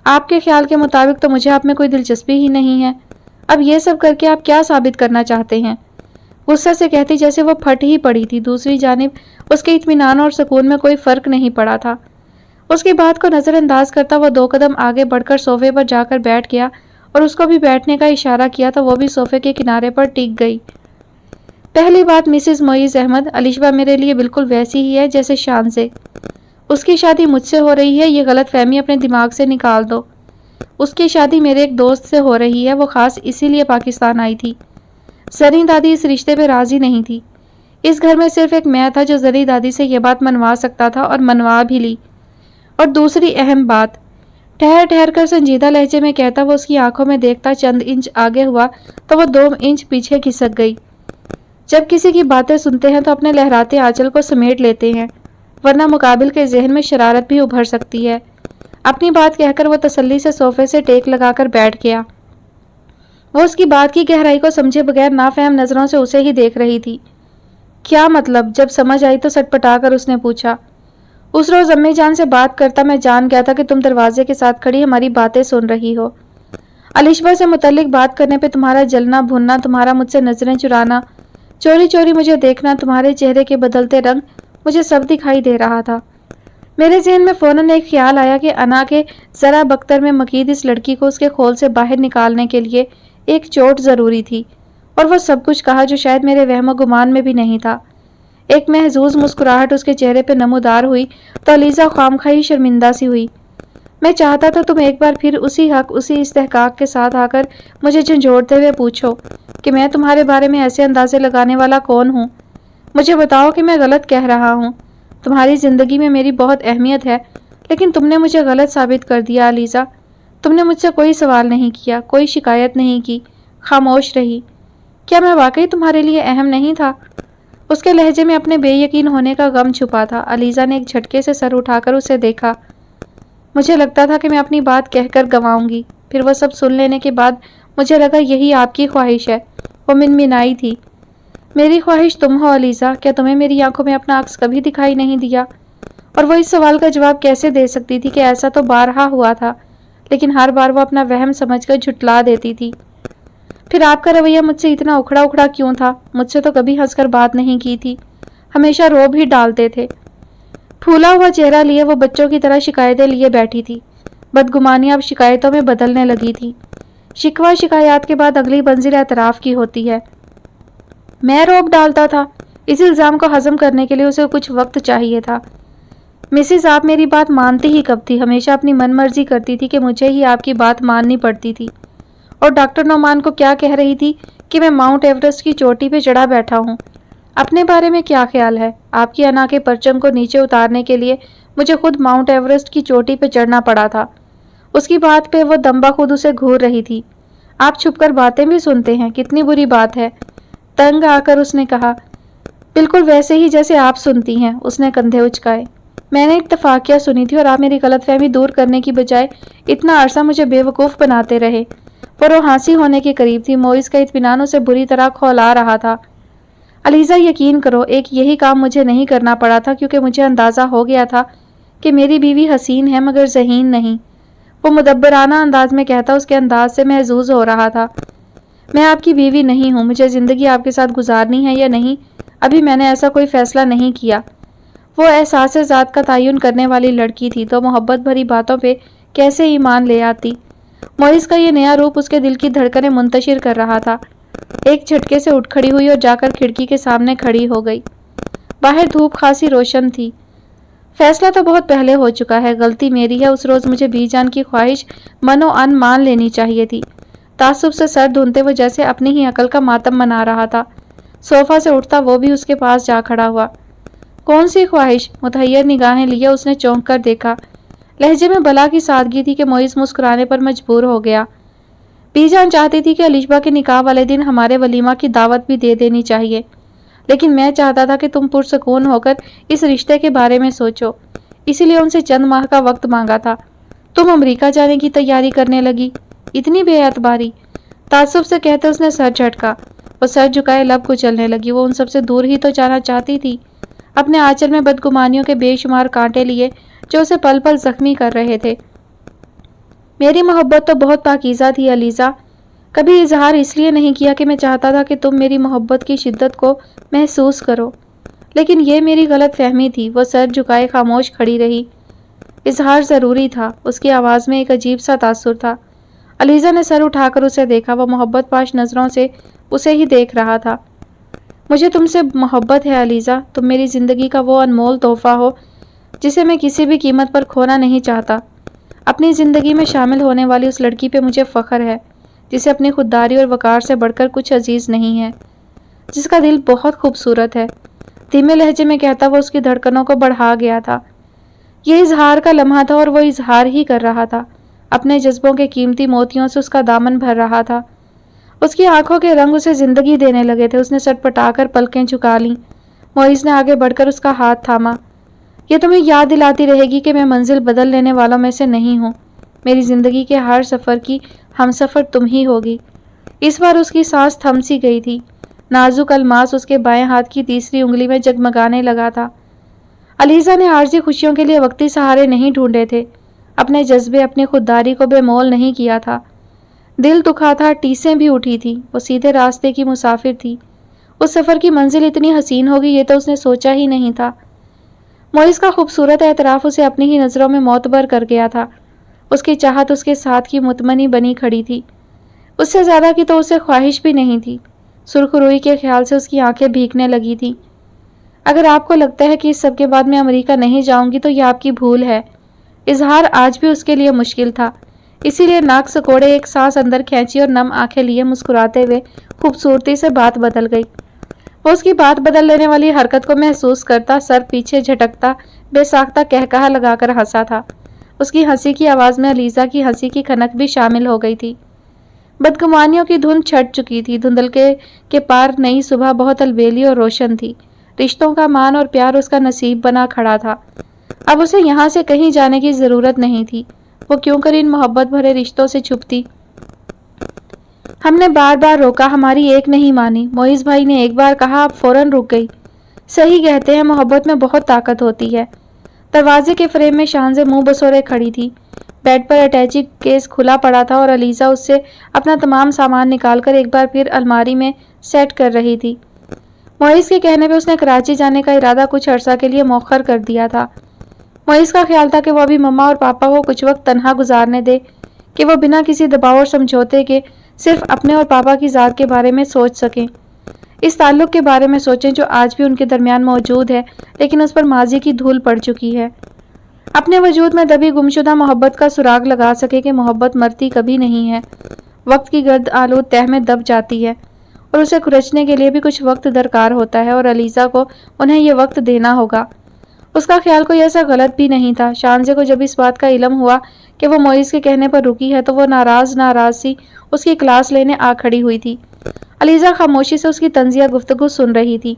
آپ کے خیال کے مطابق تو مجھے آپ میں کوئی دلچسپی ہی نہیں ہے۔ اب یہ سب کر کے آپ کیا ثابت کرنا چاہتے ہیں؟ غصہ سے کہتی جیسے وہ پھٹ ہی پڑی تھی۔ دوسری جانب اس کے اطمینان اور سکون میں کوئی فرق نہیں پڑا تھا۔ اس کی بات کو نظر انداز کرتا وہ 2 قدم آگے بڑھ کر صوفے پر جا کر بیٹھ گیا اور اس کو بھی بیٹھنے کا اشارہ کیا تو وہ بھی صوفے کے کنارے پر ٹک گئی۔ پہلی بات مسز معیز احمد، الشبہ میرے لیے بالکل ویسی ہی ہے جیسے شان سے۔ اس کی شادی مجھ سے ہو رہی ہے، یہ غلط فہمی اپنے دماغ سے نکال دو۔ اس کی شادی میرے ایک دوست سے ہو رہی ہے، وہ خاص اسی لیے پاکستان آئی تھی۔ زریں دادی اس رشتے پہ راضی نہیں تھی۔ اس گھر میں صرف ایک میں تھا جو زری دادی سے یہ بات منوا سکتا تھا، اور منوا بھی لی۔ اور دوسری اہم بات، ٹھہر ٹھہر کر سنجیدہ لہجے میں کہتا وہ اس کی آنکھوں میں دیکھتا چند انچ آگے ہوا تو وہ 2 انچ پیچھے کھسک گئی۔ جب کسی کی باتیں سنتے ہیں تو اپنے لہراتے آنچل کو سمیٹ لیتے ہیں، ورنہ مقابل کے ذہن میں شرارت بھی ابھر سکتی ہے۔ اپنی بات کہہ کر وہ تسلی سے صوفے سے ٹیک لگا کر بیٹھ گیا۔ وہ اس کی بات کی گہرائی کو سمجھے بغیر نافہم نظروں سے اسے ہی دیکھ رہی تھی۔ کیا مطلب؟ جب سمجھ آئی تو سٹپٹا کر اس نے پوچھا۔ اس روز امی جان سے بات کرتا میں جان گیا تھا کہ تم دروازے کے ساتھ کھڑی ہماری باتیں سن رہی ہو۔ علیشبہ سے متعلق بات کرنے پہ تمہارا جلنا بھوننا، تمہارا مجھ سے نظریں چرانا، چوری چوری مجھے دیکھنا، تمہارے چہرے کے بدلتے رنگ، مجھے سب دکھائی دے رہا تھا۔ میرے ذہن میں فوراً ایک خیال آیا کہ انا کے ذرا بختر میں مقید اس لڑکی کو اس کے خول سے باہر نکالنے کے لیے ایک چوٹ ضروری تھی، اور وہ سب کچھ کہا جو شاید میرے وہم و گمان میں بھی نہیں تھا۔ ایک محظوظ مسکراہٹ اس کے چہرے پہ نمودار ہوئی تو علیزہ خامخواہ شرمندہ سی ہوئی۔ میں چاہتا تھا تم ایک بار پھر اسی حق، اسی استحقاق کے ساتھ آ کر مجھے جھنجھوڑتے ہوئے پوچھو کہ میں تمہارے بارے میں ایسے اندازے لگانے والا کون ہوں۔ مجھے بتاؤ کہ میں غلط کہہ رہا ہوں۔ تمہاری زندگی میں میری بہت اہمیت ہے، لیکن تم نے مجھے غلط ثابت کر دیا علیزہ۔ تم نے مجھ سے کوئی سوال نہیں کیا، کوئی شکایت نہیں کی، خاموش رہی۔ کیا میں واقعی تمہارے لیے اہم نہیں تھا؟ اس کے لہجے میں اپنے بے یقین ہونے کا غم چھپا تھا۔ علیزہ نے ایک جھٹکے سے سر اٹھا کر اسے دیکھا۔ مجھے لگتا تھا کہ میں اپنی بات کہہ کر گنواؤں گی، پھر وہ سب سن لینے کے بعد مجھے لگا یہی آپ کی خواہش ہے۔ وہ منمنائی تھی۔ میری خواہش تم ہو علیزہ، کیا تمہیں میری آنکھوں میں اپنا عکس کبھی دکھائی نہیں دیا؟ اور وہ اس سوال کا جواب کیسے دے سکتی تھی کہ ایسا تو بارہا ہوا تھا، لیکن ہر بار وہ اپنا وہم سمجھ کر جھٹلا دیتی تھی۔ پھر آپ کا رویہ مجھ سے اتنا اکھڑا اکھڑا کیوں تھا؟ مجھ سے تو کبھی ہنس کر بات نہیں کی تھی، ہمیشہ روب ہی ڈالتے تھے۔ پھولا ہوا چہرہ لیے وہ بچوں کی طرح شکایتیں لیے بیٹھی تھی۔ بدگمانیاں اب شکایتوں میں بدلنے لگی تھی۔ شکوہ شکایات کے بعد اگلی منزل اعتراف کی ہوتی ہے۔ میں روب ڈالتا تھا؟ اس الزام کو ہضم کرنے کے لیے اسے کچھ وقت چاہیے تھا۔ مسز آپ میری بات مانتی ہی کب تھی؟ ہمیشہ اپنی من مرضی کرتی تھی کہ مجھے ہی آپ کی بات ماننی پڑتی تھی۔ اور ڈاکٹر نعمان کو کیا کہہ رہی تھی کہ میں ماؤنٹ ایورسٹ کی چوٹی پہ چڑھا بیٹھا ہوں۔ اپنے بارے میں کیا خیال ہے؟ آپ کی انا کے پرچم کو نیچے اتارنے کے لیے مجھے خود ماؤنٹ ایورسٹ کی چوٹی پہ چڑھنا پڑا تھا۔ اس کی بات پہ وہ دمبا خود اسے گھور رہی تھی۔ آپ چھپ کر باتیں بھی سنتے ہیں، کتنی بری بات ہے۔ تنگ آ کر اس نے کہا۔ بالکل ویسے ہی جیسے آپ سنتی ہیں، اس نے کندھے اچکائے۔ میں نے اتفاقیہ سنی تھی اور آپ میری غلط فہمی دور کرنے کی بجائے اتنا عرصہ مجھے بے وقوف بناتے رہے۔ پر وہ ہانسی ہونے کے قریب تھی۔ موئز کا اطمینان اسے بری طرح کھولا رہا تھا۔ علیزہ یقین کرو، ایک یہی کام مجھے نہیں کرنا پڑا تھا، کیونکہ مجھے اندازہ ہو گیا تھا کہ میری بیوی حسین ہے مگر ذہین نہیں۔ وہ مدبرانہ انداز میں کہتا اس کے انداز سے محظوظ ہو رہا تھا۔ میں آپ کی بیوی نہیں ہوں، مجھے زندگی آپ کے ساتھ گزارنی ہے یا نہیں، ابھی میں نے ایسا کوئی فیصلہ نہیں کیا۔ وہ احساس ذات کا تعین کرنے والی لڑکی تھی تو محبت بھری باتوں پہ کیسے ایمان لے آتی۔ موئز کا یہ نیا روپ اس کے دل کی دھڑکنیں منتشر کر رہا تھا۔ ایک جھٹکے سے اٹھ کھڑی ہوئی اور جا کر کھڑکی کے سامنے کھڑی ہو گئی۔ باہر دھوپ خاصی روشن تھی۔ فیصلہ تو بہت پہلے ہو چکا ہے، غلطی میری ہے۔ اس روز مجھے بی جان کی خواہش من و ان مان لینی چاہیے تھی۔ تعصب سے سر دھونتے وہ جیسے اپنی ہی عقل کا ماتم منا رہا تھا۔ صوفہ سے اٹھتا وہ بھی اس کے پاس جا کھڑا ہوا۔ کون سی خواہش؟ متحیر نگاہیں لیے اس نے چونک کر دیکھا۔ لہجے میں بلا کی سادگی تھی کہ موئز مسکرانے پر مجبور ہو گیا۔ بی جان چاہتی تھی کہ علیشبہ کے نکاح والے دن ہمارے ولیمہ کی دعوت بھی دے دینی چاہیے، لیکن میں چاہتا تھا کہ تم پرسکون ہو کر اس رشتے کے بارے میں سوچو، اسی لیے ان سے چند ماہ کا وقت مانگا تھا۔ تم امریکہ جانے کی تیاری کرنے لگی، اتنی بے اعتباری۔ تعصب سے کہتے اس نے سر جھٹکا۔ وہ سر جھکائے لب کچلنے لگی۔ وہ ان سب سے دور ہی تو جانا چاہتی تھی، اپنے آنچل میں بدگمانیوں کے بے شمار کانٹے لیے جو اسے پل پل زخمی کر رہے تھے۔ میری محبت تو بہت پاکیزہ تھی علیزہ، کبھی اظہار اس لیے نہیں کیا کہ میں چاہتا تھا کہ تم میری محبت کی شدت کو محسوس کرو، لیکن یہ میری غلط فہمی تھی۔ وہ سر جھکائے خاموش کھڑی رہی۔ اظہار ضروری تھا، اس کی آواز میں ایک عجیب سا تاثر تھا۔ علیزہ نے سر اٹھا کر اسے دیکھا۔ وہ محبت پاش نظروں سے اسے ہی دیکھ رہا تھا۔ مجھے تم سے محبت ہے علیزہ، تم میری زندگی کا وہ انمول تحفہ ہو جسے میں کسی بھی قیمت پر کھونا نہیں چاہتا۔ اپنی زندگی میں شامل ہونے والی اس لڑکی پہ مجھے فخر ہے جسے اپنی خودداری اور وقار سے بڑھ کر کچھ عزیز نہیں ہے، جس کا دل بہت خوبصورت ہے، دھیمے لہجے میں کہتا وہ اس کی دھڑکنوں کو بڑھا گیا تھا۔ یہ اظہار کا لمحہ تھا اور وہ اظہار ہی کر رہا تھا۔ اپنے جذبوں کے قیمتی موتیوں سے اس کا دامن بھر رہا تھا۔ اس کی آنکھوں کے رنگ اسے زندگی دینے لگے تھے۔ اس نے سٹپٹا کر پلکیں جھکا لیں۔ معیز نے آگے بڑھ کر اس کا ہاتھ تھاما۔ یہ تمہیں یاد دلاتی رہے گی کہ میں منزل بدل لینے والوں میں سے نہیں ہوں۔ میری زندگی کے ہر سفر کی ہم سفر تم ہی ہوگی۔ اس بار اس کی سانس تھم سی گئی تھی۔ نازک الماس اس کے بائیں ہاتھ کی تیسری انگلی میں جگمگانے لگا تھا۔ علیزہ نے عارضی خوشیوں کے لیے وقتی سہارے نہیں ڈھونڈے تھے، اپنے جذبے، اپنی خودداری کو بے مول نہیں کیا تھا۔ دل دکھا تھا، ٹیسیں بھی اٹھی تھی۔ وہ سیدھے راستے کی مسافر تھی۔ اس سفر کی منزل اتنی حسین ہوگی یہ تو اس نے سوچا ہی نہیں تھا۔ معیز کا خوبصورت اعتراف اسے اپنی ہی نظروں میں معتبر کر گیا تھا۔ اس کی چاہت اس کے ساتھ کی مطمئنی بنی کھڑی تھی۔ اس سے زیادہ کی تو اسے خواہش بھی نہیں تھی۔ سرخ روئی کے خیال سے اس کی آنکھیں بھیگنے لگی تھی۔ اگر آپ کو لگتا ہے کہ اس سب کے بعد میں امریکہ نہیں جاؤں گی تو یہ آپ کی بھول ہے۔ اظہار آج بھی اس کے لیے مشکل تھا، اسی لیے ناک سکوڑے ایک سانس اندر کھینچی اور نم آنکھیں لیے مسکراتے ہوئے خوبصورتی سے بات بدل گئی۔ وہ اس کی بات بدل لینے والی حرکت کو محسوس کرتا، سر پیچھے جھٹکتا، بے ساختہ کہکہا لگا کر ہنسا تھا۔ اس کی ہنسی کی آواز میں علیزہ کی ہنسی کی کھنک بھی شامل ہو گئی تھی۔ بدگمانیوں کی دھند چھٹ چکی تھی۔ دھندلکے کے پار نئی صبح بہت البیلی اور روشن تھی۔ رشتوں کا مان اور پیار اس کا نصیب بنا کھڑا تھا۔ اب اسے یہاں سے کہیں جانے کی ضرورت نہیں تھی۔ وہ کیوں کر ان محبت بھرے رشتوں سے چھپتی؟ ہم نے بار بار روکا، ہماری ایک نہیں مانی۔ معیز بھائی نے ایک بار کہا، آپ فوراً رک گئی۔ صحیح کہتے ہیں، محبت میں بہت طاقت ہوتی ہے۔ دروازے کے فریم میں شانزیں منہ بسورے کھڑی تھی۔ بیڈ پر اٹیچی کیس کھلا پڑا تھا اور علیزہ اس سے اپنا تمام سامان نکال کر ایک بار پھر الماری میں سیٹ کر رہی تھی۔ معیز کے کہنے پہ اس نے کراچی جانے کا ارادہ کچھ عرصہ کے لیے مؤخر کر دیا تھا۔ معیز کا خیال تھا کہ وہ ابھی مما اور پاپا کو کچھ وقت تنہا گزارنے دے، کہ وہ بنا کسی دباؤ اور سمجھوتے کے صرف اپنے اور پاپا کی ذات کے بارے میں سوچ سکیں، اس تعلق کے بارے میں سوچیں جو آج بھی ان کے درمیان موجود ہے لیکن اس پر ماضی کی دھول پڑ چکی ہے۔ اپنے وجود میں دبی گمشدہ محبت کا سراغ لگا سکے کہ محبت مرتی کبھی نہیں ہے، وقت کی گرد آلود تہ میں دب جاتی ہے اور اسے کھرچنے کے لیے بھی کچھ وقت درکار ہوتا ہے، اور علیزہ کو انہیں یہ وقت دینا ہوگا۔ اس کا خیال کوئی ایسا غلط بھی نہیں تھا۔ شانزے کو جب اس بات کا علم ہوا کہ وہ معیز کے کہنے پر رکی ہے تو وہ ناراض سی اس کی کلاس لینے آ کھڑی ہوئی تھی۔ علیزہ خاموشی سے اس کی طنزیہ گفتگو سن رہی تھی۔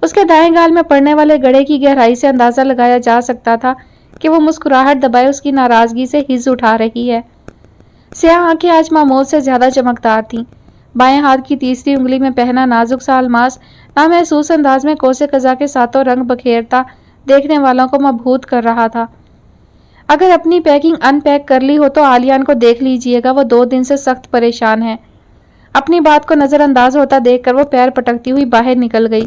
اس کے دائیں گال میں پڑنے والے گڑھے کی گہرائی سے اندازہ لگایا جا سکتا تھا کہ وہ مسکراہٹ دبائے اس کی ناراضگی سے ہز اٹھا رہی ہے۔ سیاہ آنکھیں آج معمول سے زیادہ چمکدار تھیں۔ بائیں ہاتھ کی تیسری انگلی میں پہنا نازک سا الماس نامحسوس انداز میں کوسے قزح کے ساتوں رنگ بکھیرتا دیکھنے والوں کو مبہوت کر رہا تھا۔ اگر اپنی پیکنگ ان پیک کر لی ہو تو عالیان کو دیکھ لیجئے گا، وہ 2 دن سے سخت پریشان ہے۔ اپنی بات کو نظر انداز ہوتا دیکھ کر وہ پیر پٹکتی ہوئی باہر نکل گئی۔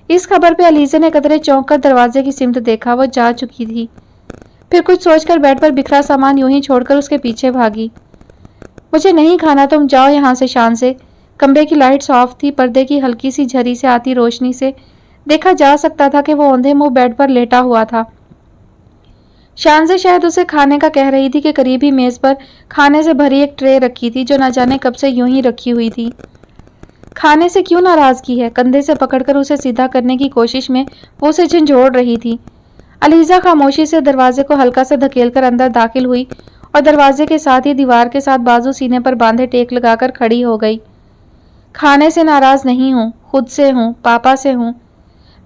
اس خبر پہ علیزہ نے قدرے چونک کر دروازے کی سمت دیکھا، وہ جا چکی تھی۔ پھر کچھ سوچ کر بیڈ پر بکھرا سامان یوں ہی چھوڑ کر اس کے پیچھے بھاگی۔ مجھے نہیں کھانا، تم جاؤ یہاں سے شان سے۔ کمرے کی لائٹ صاف تھی، پردے کی ہلکی سی جھری سے آتی روشنی سے دیکھا جا سکتا تھا کہ وہ اوندھے منہ بیڈ پر لیٹا ہوا تھا۔ شانزے شاید اسے کھانے کا کہہ رہی تھی کہ قریبی میز پر کھانے سے بھری ایک ٹرے رکھی تھی جو نہ جانے کب سے یوں ہی رکھی ہوئی تھی۔ کھانے سے کیوں ناراض کی ہے؟ کندھے سے پکڑ کر اسے سیدھا کرنے کی کوشش میں وہ اسے جھنجھوڑ رہی تھی۔ علیزہ خاموشی سے دروازے کو ہلکا سے دھکیل کر اندر داخل ہوئی اور دروازے کے ساتھ ہی دیوار کے ساتھ بازو سینے پر باندھے ٹیک لگا کر کھڑی ہو گئی۔ کھانے سے ناراض نہیں ہوں، خود سے ہوں، پاپا سے ہوں۔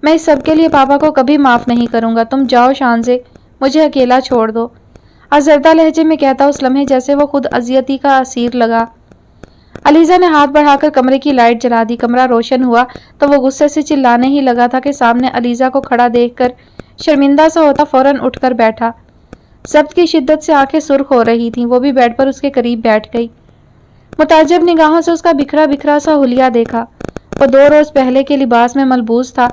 میں اس سب کے لیے پاپا کو کبھی معاف نہیں کروں گا۔ تم جاؤ شانزے، مجھے اکیلا چھوڑ دو۔ آزردہ لہجے میں کہتا اس لمحے جیسے وہ خود اذیتی کا اسیر لگا۔ علیزہ نے ہاتھ بڑھا کر کمرے کی لائٹ جلا دی۔ کمرہ روشن ہوا تو وہ غصے سے چلانے ہی لگا تھا کہ سامنے علیزہ کو کھڑا دیکھ کر شرمندہ سا ہوتا فوراً اٹھ کر بیٹھا۔ ضبط کی شدت سے آنکھیں سرخ ہو رہی تھیں۔ وہ بھی بیڈ پر اس کے قریب بیٹھ گئی۔ متعجب نگاہوں سے اس کا بکھرا بکھرا سا حلیہ دیکھا۔ وہ 2 روز پہلے کے لباس میں ملبوس تھا۔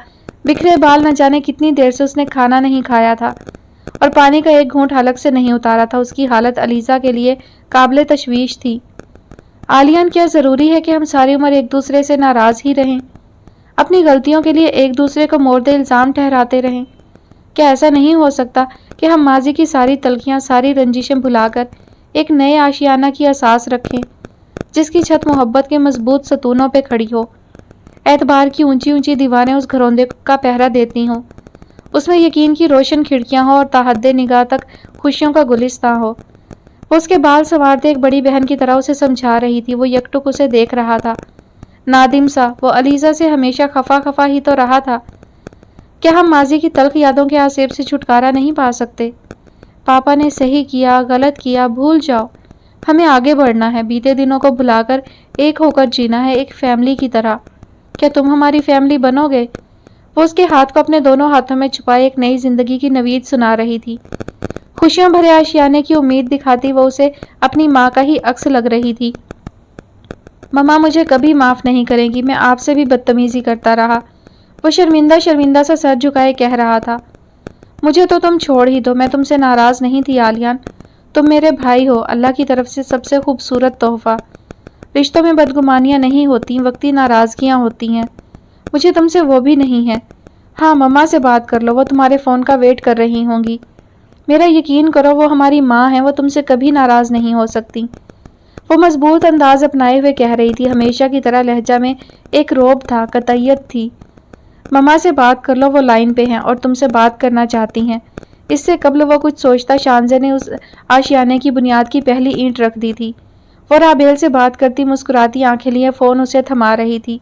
بکھرے بال نہ جانے کتنی دیر سے اس نے کھانا نہیں کھایا تھا اور پانی کا ایک گھونٹ حلق سے نہیں اتارا تھا۔ اس کی حالت علیزہ کے لیے قابل تشویش تھی۔ عالیان، کیا ضروری ہے کہ ہم ساری عمر ایک دوسرے سے ناراض ہی رہیں؟ اپنی غلطیوں کے لیے ایک دوسرے کو مورد الزام ٹھہراتے رہیں؟ کیا ایسا نہیں ہو سکتا کہ ہم ماضی کی ساری تلخیاں، ساری رنجشیں بھلا کر ایک نئے آشیانہ کی اساس رکھیں جس کی چھت محبت کے مضبوط ستونوں پہ کھڑی ہو؟ اعتبار کی اونچی اونچی دیواریں اس گھروندے کا پہرا دیتی ہوں، اس میں یقین کی روشن کھڑکیاں ہوں اور تاحد نگاہ تک خوشیوں کا گلستاں ہو۔ وہ اس کے بال سنوارتے ایک بڑی بہن کی طرح اسے سمجھا رہی تھی۔ وہ یکٹک اسے دیکھ رہا تھا، نادم سا۔ وہ علیزہ سے ہمیشہ خفا خفا ہی تو رہا تھا۔ کیا ہم ماضی کی تلخ یادوں کے آسیب سے چھٹکارا نہیں پا سکتے؟ پاپا نے صحیح کیا، غلط کیا، بھول جاؤ، ہمیں آگے بڑھنا ہے، بیتے دنوں کو بھلا کر ایک ہو کر جینا ہے، ایک فیملی کی طرح۔ کیا تم ہماری فیملی بنو گے؟ وہ اس کے ہاتھ کو اپنے دونوں ہاتھوں میں چھپائے ایک نئی زندگی کی نوید سنا رہی تھی۔ خوشیاں بھرے آشیانے کی امید دکھاتی وہ اسے اپنی ماں کا ہی عکس لگ رہی تھی۔ مما مجھے کبھی معاف نہیں کریں گی، میں آپ سے بھی بدتمیزی کرتا رہا، وہ شرمندہ شرمندہ سا سر جھکائے کہہ رہا تھا۔ مجھے تو تم چھوڑ ہی دو، میں تم سے ناراض نہیں تھی عالیان، تم میرے بھائی ہو، اللہ کی طرف سے سب سے خوبصورت تحفہ۔ رشتوں میں بدگمانیاں نہیں ہوتی، وقتی ناراضگیاں ہوتی ہیں، مجھے تم سے وہ بھی نہیں ہے۔ ہاں مما سے بات کر لو، وہ تمہارے فون کا ویٹ کر رہی ہوں گی۔ میرا یقین کرو، وہ ہماری ماں ہیں، وہ تم سے کبھی ناراض نہیں ہو سکتی۔ وہ مضبوط انداز اپنائے ہوئے کہہ رہی تھی، ہمیشہ کی طرح لہجہ میں ایک روب تھا، قطعیت تھی۔ مما سے بات کر لو، وہ لائن پہ ہیں اور تم سے بات کرنا چاہتی ہیں۔ اس سے قبل وہ کچھ سوچتا شانزے نے اس آشیانے کی بنیاد کی پہلی اینٹ رکھ دی تھی۔ وہ رابیل سے بات کرتی مسکراتی آنکھیں لیے فون اسے تھما رہی تھی۔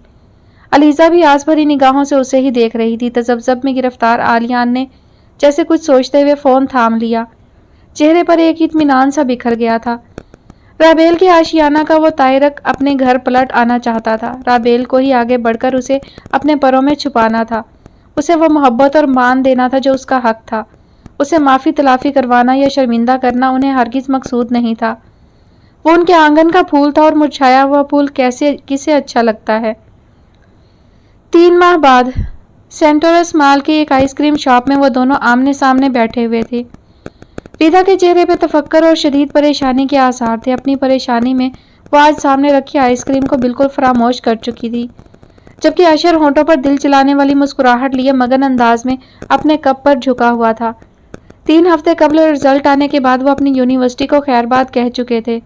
علیزہ بھی آس بھری نگاہوں سے اسے ہی دیکھ رہی تھی۔ تذبذب میں گرفتار عالیان نے جیسے کچھ سوچتے ہوئے فون تھام لیا، چہرے پر ایک اطمینان سا بکھر گیا تھا۔ رابیل کے آشیانہ کا وہ تائرک اپنے گھر پلٹ آنا چاہتا تھا، رابیل کو ہی آگے بڑھ کر اسے اپنے پروں میں چھپانا تھا، اسے وہ محبت اور مان دینا تھا جو اس کا حق تھا۔ اسے معافی تلافی کروانا یا شرمندہ کرنا انہیں ہرگز مقصود نہیں تھا۔ وہ ان کے آنگن کا پھول تھا اور مرجھایا ہوا پھول کسے اچھا لگتا ہے۔ 3 ماہ بعد سینٹورس مال کی ایک آئس کریم شاپ میں وہ دونوں آمنے سامنے بیٹھے ہوئے تھے۔ ریتا کے چہرے پہ تفکر اور شدید پریشانی کے آثار تھے۔ اپنی پریشانی میں وہ آج سامنے رکھی آئس کریم کو بالکل فراموش کر چکی تھی، جبکہ اشر ہونٹوں پر دل چلانے والی مسکراہٹ لیے مگن انداز میں اپنے کپ پر جھکا ہوا تھا۔ 3 ہفتے قبل رزلٹ آنے کے بعد وہ اپنی یونیورسٹی کو خیر بات کہہ چکے تھے۔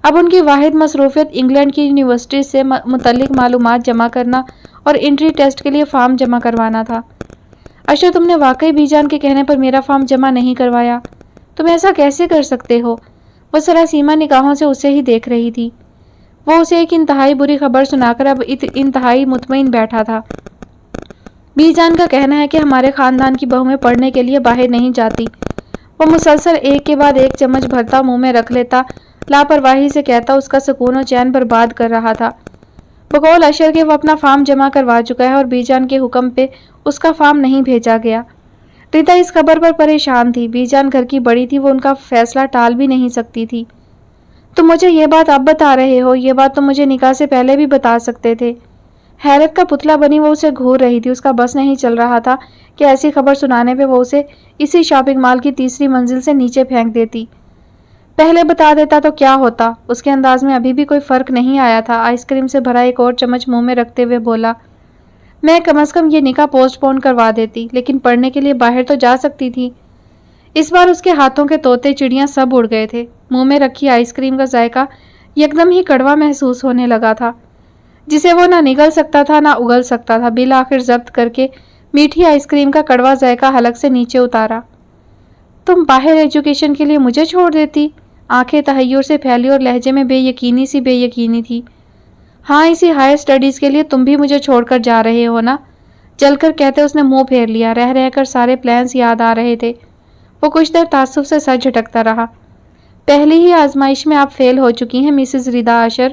اب ان کی واحد مصروفیت انگلینڈ کی یونیورسٹی سے متعلق معلومات جمع کرنا اور انٹری ٹیسٹ کے لیے فارم جمع کروانا تھا۔ اشر تم نے واقعی بی جان کے کہنے پر میرا فارم جمع نہیں کروایا؟ تم ایسا کیسے کر سکتے ہو؟ وہ سراسیمہ نگاہوں سے اسے ہی دیکھ رہی تھی۔ وہ اسے ایک انتہائی بری خبر سنا کر اب انتہائی مطمئن بیٹھا تھا۔ بی جان کا کہنا ہے کہ ہمارے خاندان کی بہویں پڑھنے کے لیے باہر نہیں جاتی۔ وہ مسلسل ایک کے بعد ایک چمچ بھرتا منہ میں رکھ لیتا، لاپرواہی سے کہتا اس کا سکون و چین برباد کر رہا تھا۔ بقول اشر کے وہ اپنا فارم جمع کروا چکا ہے اور بی جان کے حکم پہ اس کا فارم نہیں بھیجا گیا۔ ریتا اس خبر پر پریشان تھی۔ بی جان گھر کی بڑی تھی، وہ ان کا فیصلہ ٹال بھی نہیں سکتی تھی۔ تم مجھے یہ بات اب بتا رہے ہو؟ یہ بات تم مجھے نکاح سے پہلے بھی بتا سکتے تھے۔ حیرت کا پتلا بنی وہ اسے گھور رہی تھی۔ اس کا بس نہیں چل رہا تھا کہ ایسی خبر سنانے پہ وہ اسے اسی شاپنگ مال کی 3ری منزل سے نیچے پھینک دیتی۔ پہلے بتا دیتا تو کیا ہوتا؟ اس کے انداز میں ابھی بھی کوئی فرق نہیں آیا تھا۔ آئس کریم سے بھرا ایک اور چمچ منہ میں رکھتے ہوئے بولا، میں کم از کم یہ نکاح پوسٹ پون کروا دیتی، لیکن پڑھنے کے لیے باہر تو جا سکتی تھی۔ اس بار اس کے ہاتھوں کے طوطے چڑیاں سب اڑ گئے تھے۔ منہ میں رکھی آئس کریم کا ذائقہ یکدم ہی کڑوا محسوس ہونے لگا تھا، جسے وہ نہ نگل سکتا تھا نہ اگل سکتا تھا۔ بالآخر ضبط کر کے میٹھی آئس کریم کا کڑوا ذائقہ حلق سے نیچے اتارا۔ تم باہر ایجوکیشن کے لیے مجھے چھوڑ دیتی؟ آنکھیں تحیر سے پھیلی اور لہجے میں بے یقینی تھی۔ ہاں، اسی ہائر سٹڈیز کے لیے تم بھی مجھے چھوڑ کر جا رہے ہو نا؟ جل کر کہتے اس نے منہ پھیر لیا۔ رہ کر سارے پلانز یاد آ رہے تھے۔ وہ کچھ دیر تعصب سے سر جھٹکتا رہا۔ پہلی ہی آزمائش میں آپ فیل ہو چکی ہیں مسز ریتا اشر۔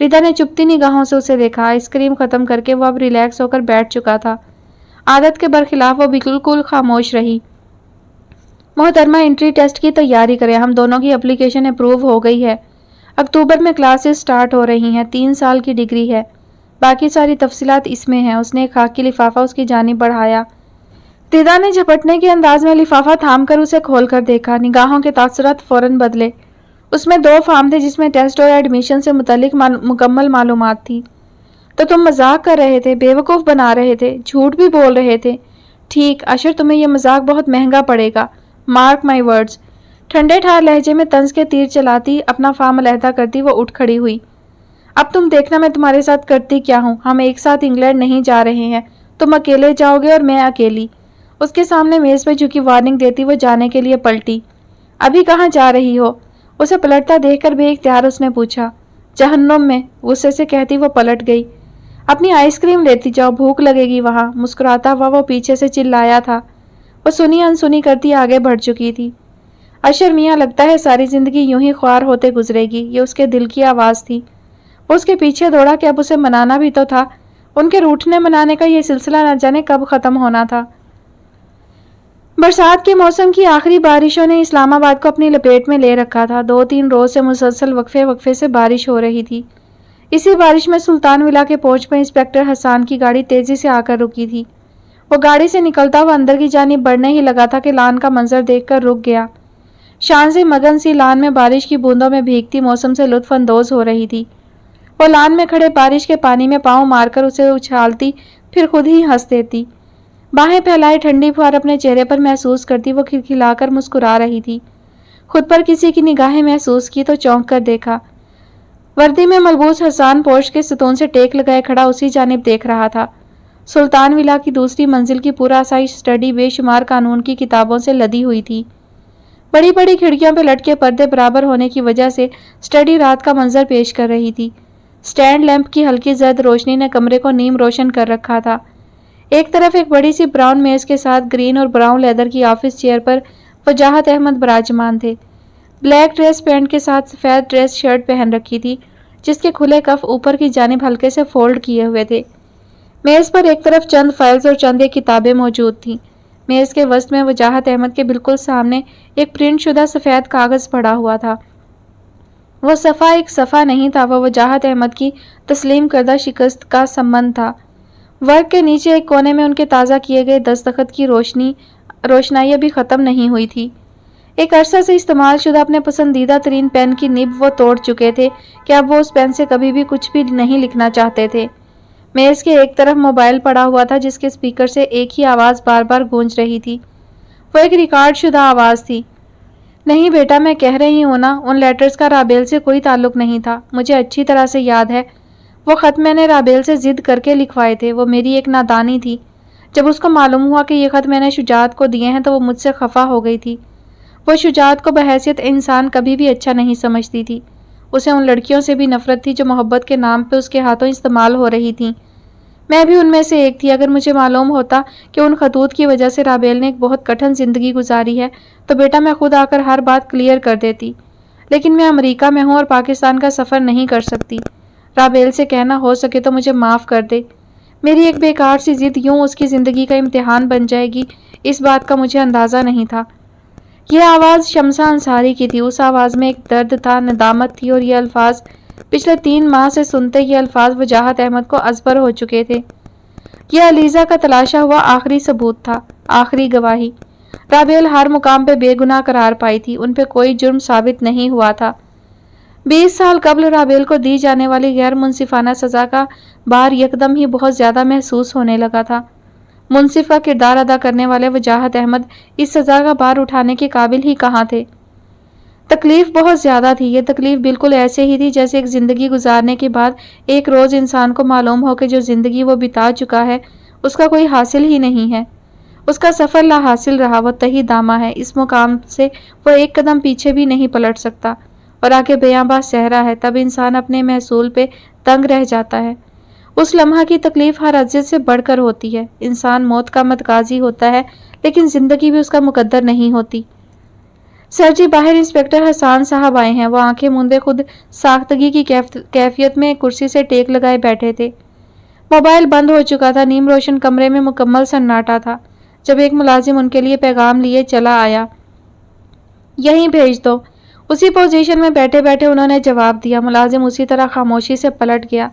ریتا نے چپتی نگاہوں سے اسے دیکھا۔ آئس کریم ختم کر کے وہ اب ریلیکس ہو کر بیٹھ چکا تھا۔ عادت کے برخلاف وہ بالکل خاموش رہی۔ محترمہ، انٹری ٹیسٹ کی تیاری کریں، ہم دونوں کی اپلیکیشن اپروو ہو گئی ہے۔ اکتوبر میں کلاسز سٹارٹ ہو رہی ہیں، 3 سال کی ڈگری ہے، باقی ساری تفصیلات اس میں ہیں۔ اس نے ایک خاکی لفافہ اس کی جانب بڑھایا۔ ریتا نے جھپٹنے کے انداز میں لفافہ تھام کر اسے کھول کر دیکھا۔ نگاہوں کے تاثرات فوراً بدلے۔ اس میں 2 فارم تھے جس میں ٹیسٹ اور ایڈمیشن سے متعلق مکمل معلومات تھی۔ تو تم مذاق کر رہے تھے، بیوقوف بنا رہے تھے، جھوٹ بھی بول رہے تھے۔ ٹھیک اشر، تمہیں یہ مذاق بہت مہنگا پڑے گا، مارک مائی ورڈز۔ ٹھنڈے ٹھار لہجے میں طنز کے تیر چلاتی اپنا فارم علیحدہ کرتی وہ اٹھ کھڑی ہوئی۔ اب تم دیکھنا میں تمہارے ساتھ کرتی کیا ہوں. ہم ایک ساتھ انگلینڈ نہیں جا رہے ہیں. تم اکیلے جاؤ گے اور میں اکیلی. اس کے سامنے میز پہ جھکی وارننگ دیتی وہ جانے کے لیے پلٹی. ابھی کہاں جا رہی ہو؟ اسے پلٹتا دیکھ کر بے اختیار اس نے پوچھا. جہنم میں، غصے سے کہتی وہ پلٹ گئی. اپنی آئس کریم لیتی جاؤ، بھوک لگے گی وہاں. مسکراتا ہوا وہ پیچھے سے چلایا تھا. وہ سنی انسنی کرتی آگے بڑھ چکی تھی. اشر میاں لگتا ہے ساری زندگی یوں ہی خوار ہوتے گزرے گی. یہ اس کے دل کی آواز تھی. وہ اس کے پیچھے دوڑا کہ اب اسے منانا بھی تو تھا. ان کے روٹھنے منانے کا یہ سلسلہ نہ جانے کب ختم ہونا تھا. برسات کے موسم کی آخری بارشوں نے اسلام آباد کو اپنی لپیٹ میں لے رکھا تھا. 2-3 روز سے مسلسل وقفے سے بارش ہو رہی تھی. اسی بارش میں سلطان ولا کے پہنچ پر انسپکٹر حسان کی گاڑی تیزی سے آ کر رکی تھی. وہ گاڑی سے نکلتا ہوا اندر کی جانب بڑھنے ہی لگا تھا کہ لان کا منظر دیکھ کر رک گیا. شان سے مگن سی لان میں بارش کی بوندوں میں بھیگتی موسم سے لطف اندوز ہو رہی تھی. وہ لان میں کھڑے بارش کے پانی میں پاؤں مار کر اسے اچھالتی پھر خود ہی ہنس دیتی. باہیں پھیلائے ٹھنڈی پھوار اپنے چہرے پر محسوس کرتی وہ کھلکھلا کر مسکرا رہی تھی. خود پر کسی کی نگاہیں محسوس کی تو چونک کر دیکھا. وردی میں ملبوس حسان پوش کے ستون سے ٹیک لگائے کھڑا اسی جانب دیکھ رہا تھا. سلطان ولا کی دوسری منزل کی پورا آسائش اسٹڈی بے شمار قانون کی کتابوں سے لدی ہوئی تھی. بڑی بڑی کھڑکیوں پہ لٹکے پردے برابر ہونے کی وجہ سے اسٹڈی رات کا منظر پیش کر رہی تھی. سٹینڈ لیمپ کی ہلکی زرد روشنی نے کمرے کو نیم روشن کر رکھا تھا. ایک طرف ایک بڑی سی براؤن میز کے ساتھ گرین اور براؤن لیدر کی آفس چیئر پر وجاہت احمد براجمان تھے. بلیک ڈریس پینٹ کے ساتھ سفید ڈریس شرٹ پہن رکھی تھی جس کے کھلے کف اوپر کی جانب ہلکے سے فولڈ کیے ہوئے تھے. میز پر ایک طرف چند فائلز اور چند ایک کتابیں موجود تھیں. میز کے وسط میں وجاہت احمد کے بالکل سامنے ایک پرنٹ شدہ سفید کاغذ پڑا ہوا تھا. وہ صفحہ ایک صفحہ نہیں تھا، وہ وجاہت احمد کی تسلیم کردہ شکست کا سمن تھا. ورق کے نیچے ایک کونے میں ان کے تازہ کیے گئے دستخط کی روشنائی ابھی ختم نہیں ہوئی تھی. ایک عرصہ سے استعمال شدہ اپنے پسندیدہ ترین پین کی نب وہ توڑ چکے تھے کہ اب وہ اس پین سے کبھی بھی کچھ بھی نہیں لکھنا چاہتے تھے. میز کے ایک طرف موبائل پڑا ہوا تھا جس کے اسپیکر سے ایک ہی آواز بار بار گونج رہی تھی. وہ ایک ریکارڈ شدہ آواز تھی. نہیں بیٹا، میں کہہ رہی ہوں نا، ان لیٹرز کا رابیل سے کوئی تعلق نہیں تھا. مجھے اچھی طرح سے یاد ہے. وہ خط میں نے رابیل سے ضد کر کے لکھوائے تھے. وہ میری ایک نادانی تھی. جب اس کو معلوم ہوا کہ یہ خط میں نے شجاعت کو دیے ہیں تو وہ مجھ سے خفا ہو گئی تھی. وہ شجاعت کو بحیثیت انسان کبھی بھی اچھا نہیں سمجھتی تھی. اسے ان لڑکیوں سے بھی نفرت تھی جو محبت کے نام پہ اس کے ہاتھوں استعمال ہو رہی تھیں. میں بھی ان میں سے ایک تھی. اگر مجھے معلوم ہوتا کہ ان خطوط کی وجہ سے رابیل نے ایک بہت کٹھن زندگی گزاری ہے تو بیٹا میں خود آ کر ہر بات کلیئر کر دیتی. لیکن میں امریکہ میں ہوں اور پاکستان کا سفر نہیں کر سکتی. رابیل سے کہنا ہو سکے تو مجھے معاف کر دے. میری ایک بیکار سی ضد یوں اس کی زندگی کا امتحان بن جائے گی، اس بات کا مجھے اندازہ نہیں تھا. یہ آواز شمسہ انصاری کی تھی. اس آواز میں ایک درد تھا، ندامت تھی، اور یہ الفاظ پچھلے 3 ماہ سے سنتے یہ الفاظ وجاہت احمد کو ازبر ہو چکے تھے. یہ علیزہ کا تلاشا ہوا آخری ثبوت تھا، آخری گواہی. رابیل ہر مقام پہ بے گناہ قرار پائی تھی. ان پہ کوئی جرم ثابت نہیں ہوا تھا. 20 سال قبل رابیل کو دی جانے والی غیر منصفانہ سزا کا بار یکدم ہی بہت زیادہ محسوس ہونے لگا تھا. منصف کا کردار ادا کرنے والے وجاہت احمد اس سزا کا بار اٹھانے کے قابل ہی کہاں تھے. تکلیف بہت زیادہ تھی. یہ تکلیف بالکل ایسے ہی تھی جیسے ایک زندگی گزارنے کے بعد ایک روز انسان کو معلوم ہو کہ جو زندگی وہ بتا چکا ہے اس کا کوئی حاصل ہی نہیں ہے. اس کا سفر لا حاصل رہا، وہ تہی دامہ ہے. اس مقام سے وہ ایک قدم پیچھے بھی نہیں پلٹ سکتا اور آگے بیاباں صحرا ہے. تب انسان اپنے محصول پہ تنگ رہ جاتا ہے. اس لمحہ کی تکلیف ہر اذیت سے بڑھ کر ہوتی ہے. انسان موت کا متقاضی ہوتا ہے لیکن زندگی بھی اس کا مقدر نہیں ہوتی. سر جی باہر انسپکٹر حسان صاحب آئے ہیں. وہ آنکھیں موندے خود ساختگی کی کیفیت میں کرسی سے ٹیک لگائے بیٹھے تھے. موبائل بند ہو چکا تھا. نیم روشن کمرے میں مکمل سناٹا تھا. جب ایک ملازم ان کے لیے پیغام لیے چلا آیا. یہیں بھیج دو. اسی پوزیشن میں بیٹھے بیٹھے انہوں نے جواب دیا. ملازم اسی طرح خاموشی سے پلٹ گیا.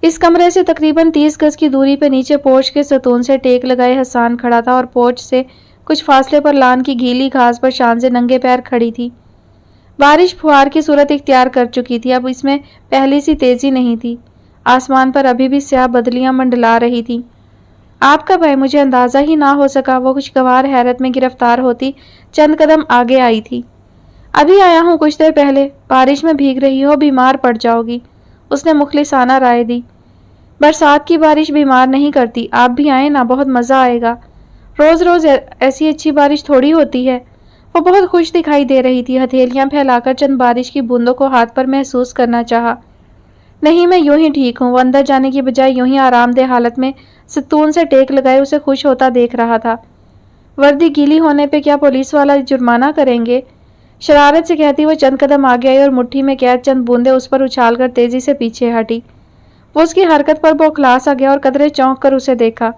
اس کمرے سے تقریباً 30 گز کی دوری پہ نیچے پورچ کے ستون سے ٹیک لگائے حسان کھڑا تھا اور پورچ سے کچھ فاصلے پر لان کی گیلی گھاس پر شان سے ننگے پیر کھڑی تھی. بارش پھوار کی صورت اختیار کر چکی تھی. اب اس میں پہلی سی تیزی نہیں تھی. آسمان پر ابھی بھی سیاہ بدلیاں منڈلا رہی تھی. آپ کب آئے؟ مجھے اندازہ ہی نہ ہو سکا. وہ خوشگوار حیرت میں گرفتار ہوتی چند قدم آگے آئی تھی. ابھی آیا ہوں کچھ دیر پہلے. بارش میں بھیگ رہی ہو، بیمار پڑ جاؤ گی. اس نے مخلصانہ رائے دی۔ برسات کی بارش بیمار نہیں کرتی، آپ بھی آئیں نا، بہت مزہ آئے گا۔ روز روز ایسی اچھی بارش تھوڑی ہوتی ہے۔ وہ بہت خوش دکھائی دے رہی تھی، ہتھیلیاں پھیلا کر چند بارش کی بوندوں کو ہاتھ پر محسوس کرنا چاہا۔ نہیں، میں یوں ہی ٹھیک ہوں۔ وہ اندر جانے کی بجائے یوں ہی آرام دہ حالت میں ستون سے ٹیک لگائے اسے خوش ہوتا دیکھ رہا تھا۔ وردی گیلی ہونے پہ کیا پولیس والا جرمانہ کریں گے؟ شرارت سے کہتی وہ چند قدم آگے آئی اور مٹھی میں قید چند بوندیں اس پر اچھال کر تیزی سے پیچھے ہٹی۔ وہ اس کی حرکت پر بوکھلا سا گیا اور قدرے چونک کر اسے دیکھا۔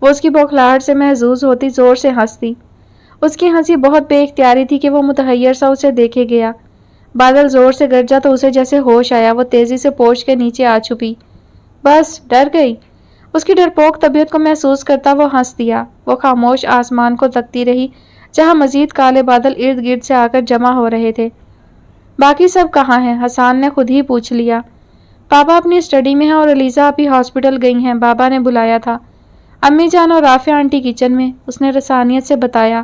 وہ اس کی بوکھلاہٹ سے محظوظ ہوتی زور سے ہنستی۔ اس کی ہنسی بہت بے اختیاری تھی کہ وہ متحیر سا اسے دیکھے گیا۔ بادل زور سے گرجا تو اسے جیسے ہوش آیا، وہ تیزی سے پوچھ کے نیچے آ چھپی۔ بس ڈر گئی؟ اس کی ڈرپوک طبیعت کو محسوس کرتا وہ ہنس دیا۔ وہ خاموش آسمان کو تکتی رہی جہاں مزید کالے بادل ارد گرد سے آ کر جمع ہو رہے تھے۔ باقی سب کہاں ہیں؟ حسان نے خود ہی پوچھ لیا۔ پاپا اپنی اسٹڈی میں ہیں اور علیزہ آپی ہاسپٹل گئی ہیں، بابا نے بلایا تھا۔ امی جان اور رافعہ آنٹی کچن میں، اس نے رسانیت سے بتایا۔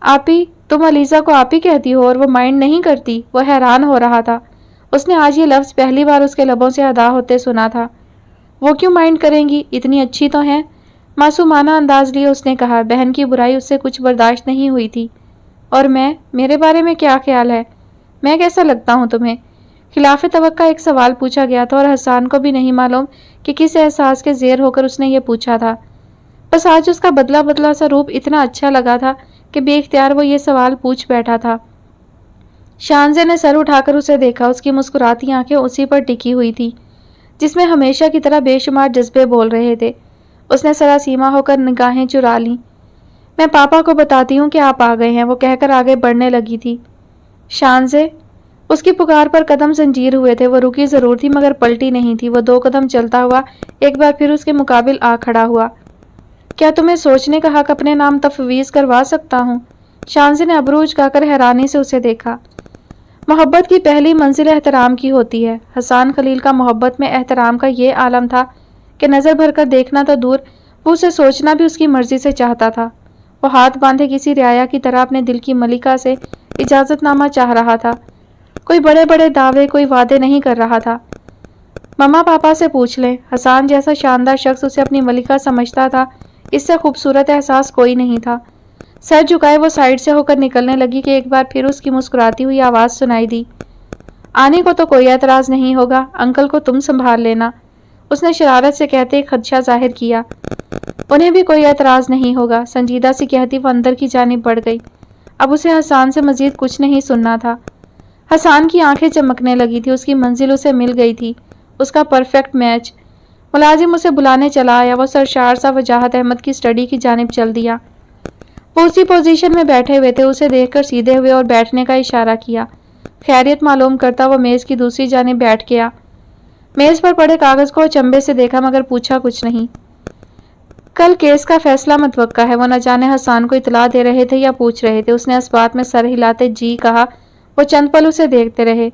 آپی، تم علیزہ کو آپی کہتی ہو اور وہ مائنڈ نہیں کرتی؟ وہ حیران ہو رہا تھا۔ اس نے آج یہ لفظ پہلی بار اس کے لبوں سے ادا ہوتے سنا تھا۔ وہ کیوں مائنڈ کریں گی؟ اتنی اچھی تو ہیں۔ معصومانہ انداز لیے اس نے کہا۔ بہن کی برائی اس سے کچھ برداشت نہیں ہوئی تھی۔ اور میں؟ میرے بارے میں کیا خیال ہے؟ میں کیسا لگتا ہوں تمہیں؟ خلاف توقع ایک سوال پوچھا گیا تھا اور حسان کو بھی نہیں معلوم کہ کس احساس کے زیر ہو کر اس نے یہ پوچھا تھا۔ بس آج اس کا بدلا بدلا سا روپ اتنا اچھا لگا تھا کہ بے اختیار وہ یہ سوال پوچھ بیٹھا تھا۔ شانزے نے سر اٹھا کر اسے دیکھا۔ اس کی مسکراتی آنکھیں اسی پر ٹکی ہوئی تھی جس میں ہمیشہ کی طرح بے شمار جذبے بول رہے تھے۔ اس نے سراسیما ہو کر نگاہیں چرا لیں۔ میں پاپا کو بتاتی ہوں کہ آپ آ گئے ہیں، وہ کہہ کر آگے بڑھنے لگی تھی۔ شانزے، اس کی پکار پر قدم زنجیر ہوئے تھے۔ وہ رکی ضرور تھی مگر پلٹی نہیں تھی۔ وہ 2 قدم چلتا ہوا ایک بار پھر اس کے مقابل آ کھڑا ہوا۔ کیا تمہیں سوچنے کا حق اپنے نام تفویض کروا سکتا ہوں؟ شانزے نے ابرو اچکا کر حیرانی سے اسے دیکھا۔ محبت کی پہلی منزل احترام کی ہوتی ہے۔ حسان خلیل کا محبت میں احترام کا یہ عالم تھا کہ نظر بھر کر دیکھنا تو دور، وہ اسے سوچنا بھی اس کی مرضی سے چاہتا تھا۔ وہ ہاتھ باندھے کسی رعایا کی طرح اپنے دل کی ملکہ سے اجازت نامہ چاہ رہا تھا۔ کوئی بڑے بڑے دعوے، کوئی وعدے نہیں کر رہا تھا۔ مما پاپا سے پوچھ لیں۔ حسان جیسا شاندار شخص اسے اپنی ملکہ سمجھتا تھا، اس سے خوبصورت احساس کوئی نہیں تھا۔ سر جھکائے وہ سائڈ سے ہو کر نکلنے لگی کہ ایک بار پھر اس کی مسکراتی ہوئی آواز سنائی دی۔ آنے کو تو کوئی اعتراض نہیں ہوگا، انکل کو تم سنبھال لینا، اس نے شرارت سے کہتے ایک خدشہ ظاہر کیا۔ انہیں بھی کوئی اعتراض نہیں ہوگا، سنجیدہ سی کہتی وہ اندر کی جانب بڑھ گئی۔ اب اسے حسان سے مزید کچھ نہیں سننا تھا۔ حسان کی آنکھیں چمکنے لگی تھی، اس کی منزل اسے مل گئی تھی، اس کا پرفیکٹ میچ۔ ملازم اسے بلانے چلا آیا۔ وہ سرشار سا وجاہت احمد کی اسٹڈی کی جانب چل دیا۔ وہ اسی پوزیشن میں بیٹھے ہوئے تھے۔ اسے دیکھ کر سیدھے ہوئے اور بیٹھنے کا اشارہ کیا۔ خیریت معلوم کرتا وہ میز کی دوسری جانب بیٹھ گیا۔ میز پر پڑے کاغذ کو چمبے سے دیکھا مگر پوچھا کچھ نہیں۔ کل کیس کا فیصلہ متوقع ہے، وہ نہ جانے حسان کو اطلاع دے رہے تھے یا پوچھ رہے تھے۔ اس نے اس بات میں سر ہلاتے جی کہا۔ وہ چند پل اسے دیکھتے رہے۔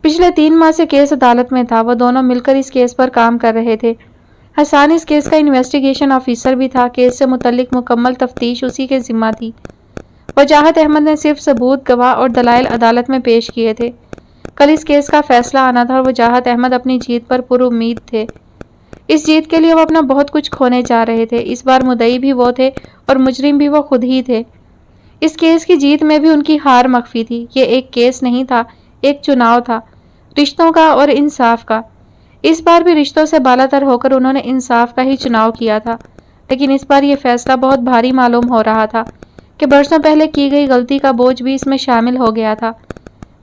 پچھلے 3 ماہ سے کیس عدالت میں تھا، وہ دونوں مل کر اس کیس پر کام کر رہے تھے۔ حسان اس کیس کا انویسٹیگیشن آفیسر بھی تھا، کیس سے متعلق مکمل تفتیش اسی کے ذمہ تھی۔ وجاہت احمد نے صرف ثبوت، گواہ اور دلائل عدالت میں پیش کیے تھے۔ کل اس کیس کا فیصلہ آنا تھا اور وجاہت احمد اپنی جیت پر پر امید تھے۔ اس جیت کے لیے وہ اپنا بہت کچھ کھونے جا رہے تھے۔ اس بار مدعی بھی وہ تھے اور مجرم بھی وہ خود ہی تھے۔ اس کیس کی جیت میں بھی ان کی ہار مخفی تھی۔ یہ ایک کیس نہیں تھا، ایک چناؤ تھا، رشتوں کا اور انصاف کا۔ اس بار بھی رشتوں سے بالا تر ہو کر انہوں نے انصاف کا ہی چناؤ کیا تھا، لیکن اس بار یہ فیصلہ بہت بھاری معلوم ہو رہا تھا کہ برسوں پہلے کی گئی غلطی کا بوجھ بھی اس میں شامل ہو گیا تھا۔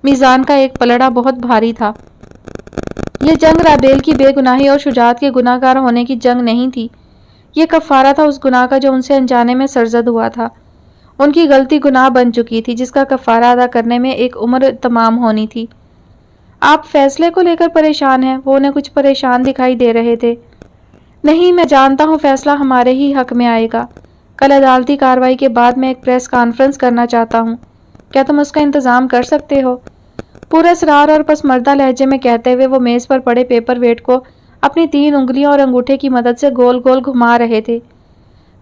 میزان کا ایک پلڑا بہت بھاری تھا۔ یہ جنگ رابیل کی بے گناہی اور شجاعت کے گناہ گار ہونے کی جنگ نہیں تھی، یہ کفارہ تھا اس گناہ کا جو ان سے انجانے میں سرزد ہوا تھا۔ ان کی غلطی گناہ بن چکی تھی جس کا کفارہ ادا کرنے میں ایک عمر تمام ہونی تھی۔ آپ فیصلے کو لے کر پریشان ہیں؟ وہ انہیں کچھ پریشان دکھائی دے رہے تھے۔ نہیں، میں جانتا ہوں فیصلہ ہمارے ہی حق میں آئے گا۔ کل عدالتی کارروائی کے بعد میں ایک پریس کانفرنس کرنا چاہتا ہوں، کیا تم اس کا انتظام کر سکتے ہو؟ پورے اسرار اور پسمردہ لہجے میں کہتے ہوئے وہ میز پر پڑے پیپر ویٹ کو اپنی 3 انگلیوں اور انگوٹھے کی مدد سے گول گول گھما رہے تھے۔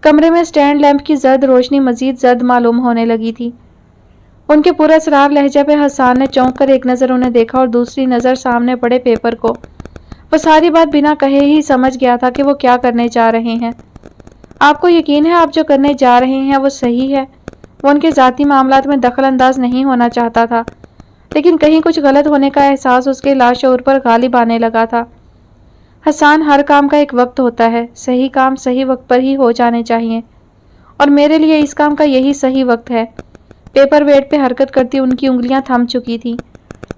کمرے میں سٹینڈ لیمپ کی زرد روشنی مزید زرد معلوم ہونے لگی تھی۔ ان کے پورا اسرار لہجے پہ حسان نے چونک کر ایک نظر انہیں دیکھا اور دوسری نظر سامنے پڑے پیپر کو۔ وہ ساری بات بنا کہے ہی سمجھ گیا تھا کہ وہ کیا کرنے جا رہے ہیں۔ آپ کو یقین ہے آپ جو کرنے جا رہے ہیں وہ صحیح ہے؟ وہ ان کے ذاتی معاملات میں دخل انداز نہیں ہونا چاہتا تھا، لیکن کہیں کچھ غلط ہونے کا احساس اس کے لاشعور پر غالب آنے لگا تھا۔ حسان، ہر کام کا ایک وقت ہوتا ہے، صحیح کام صحیح وقت پر ہی ہو جانے چاہیے، اور میرے لیے اس کام کا یہی صحیح وقت ہے۔ پیپر ویٹ پہ حرکت کرتی ان کی انگلیاں تھم چکی تھیں۔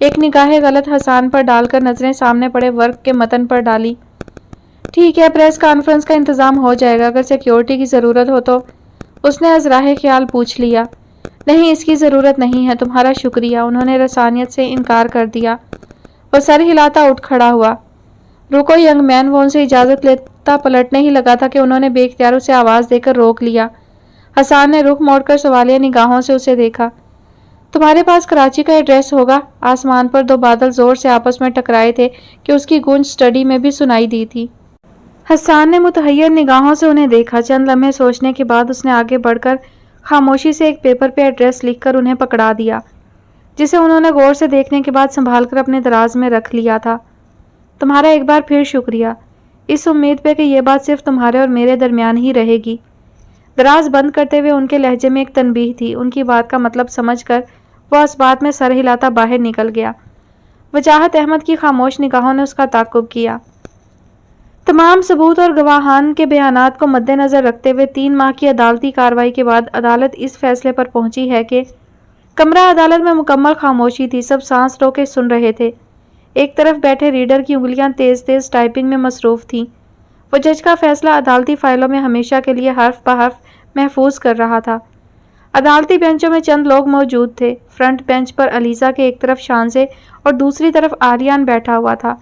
ایک نگاہ غلط حسان پر ڈال کر نظریں سامنے پڑے ورک کے متن پر ڈالی۔ ٹھیک ہے، پریس کانفرنس کا انتظام ہو جائے گا، اگر سیکیورٹی کی ضرورت ہو تو؟ اس نے ازراہ خیال پوچھ لیا۔ نہیں، اس کی ضرورت نہیں ہے، تمہارا شکریہ، انہوں نے رسانیت سے انکار کر دیا۔ وہ سر ہلاتا اٹھ کھڑا ہوا۔ رکو ینگ مین، وہ ان سے اجازت لیتا پلٹنے ہی لگا تھا کہ انہوں نے بے اختیار اسے آواز دے کر روک لیا۔ حسان نے رخ موڑ کر سوالیہ نگاہوں سے اسے دیکھا۔ تمہارے پاس کراچی کا ایڈریس ہوگا؟ آسمان پر دو بادل زور سے آپس میں ٹکرائے تھے کہ اس کی گونج اسٹڈی میں بھی سنائی دی تھی۔ حسان نے متحیر نگاہوں سے انہیں دیکھا۔ چند لمحے سوچنے کے بعد اس نے آگے بڑھ کر خاموشی سے ایک پیپر پہ ایڈریس لکھ کر انہیں پکڑا دیا، جسے انہوں نے غور سے دیکھنے کے بعد سنبھال کر اپنے دراز میں رکھ لیا تھا۔ تمہارا ایک بار پھر شکریہ، اس امید پہ کہ یہ بات صرف تمہارے اور میرے درمیان ہی رہے گی۔ دراز بند کرتے ہوئے ان کے لہجے میں ایک تنبیہ تھی۔ ان کی بات کا مطلب سمجھ کر وہ اس بات میں سر ہلاتا باہر نکل گیا۔ وجاہت احمد کی خاموش نگاہوں نے اس کا تعاقب کیا۔ تمام ثبوت اور گواہان کے بیانات کو مد نظر رکھتے ہوئے 3 ماہ کی عدالتی کارروائی کے بعد عدالت اس فیصلے پر پہنچی ہے کہ کمرہ عدالت میں مکمل خاموشی تھی، سب سانس رو کے سن رہے تھے۔ ایک طرف بیٹھے ریڈر کی انگلیاں تیز تیز ٹائپنگ میں مصروف تھیں۔ وہ جج کا فیصلہ عدالتی فائلوں میں ہمیشہ کے لیے حرف بحرف محفوظ کر رہا تھا۔ عدالتی بینچوں میں چند لوگ موجود تھے۔ فرنٹ بینچ پر علیزہ کے ایک طرف شانزے اور دوسری طرف آریان بیٹھا ہوا تھا۔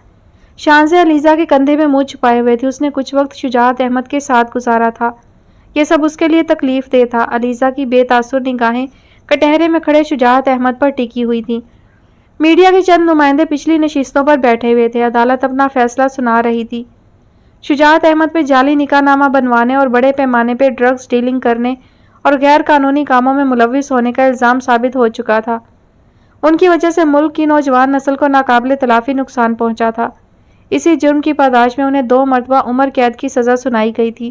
شانزے علیزہ کے کندھے میں منہ چھپائے ہوئے تھی۔ اس نے کچھ وقت شجاعت احمد کے ساتھ گزارا تھا۔ یہ سب اس کے لیے تکلیف دہ تھا۔ علیزہ کی بے تاثر نگاہیں کٹہرے میں کھڑے شجاعت احمد پر ٹکی ہوئی تھیں۔ میڈیا کے چند نمائندے پچھلی نشستوں پر بیٹھے ہوئے تھے۔ عدالت اپنا فیصلہ سنا رہی تھی۔ شجاعت احمد پہ جعلی نکاح نامہ بنوانے اور بڑے پیمانے پہ ڈرگز ڈیلنگ کرنے اور غیر قانونی کاموں میں ملوث ہونے کا الزام ثابت ہو چکا تھا۔ ان کی وجہ سے ملک کی نوجوان نسل کو ناقابل تلافی نقصان پہنچا تھا۔ اسی جرم کی پاداش میں انہیں 2 مرتبہ عمر قید کی سزا سنائی گئی تھی۔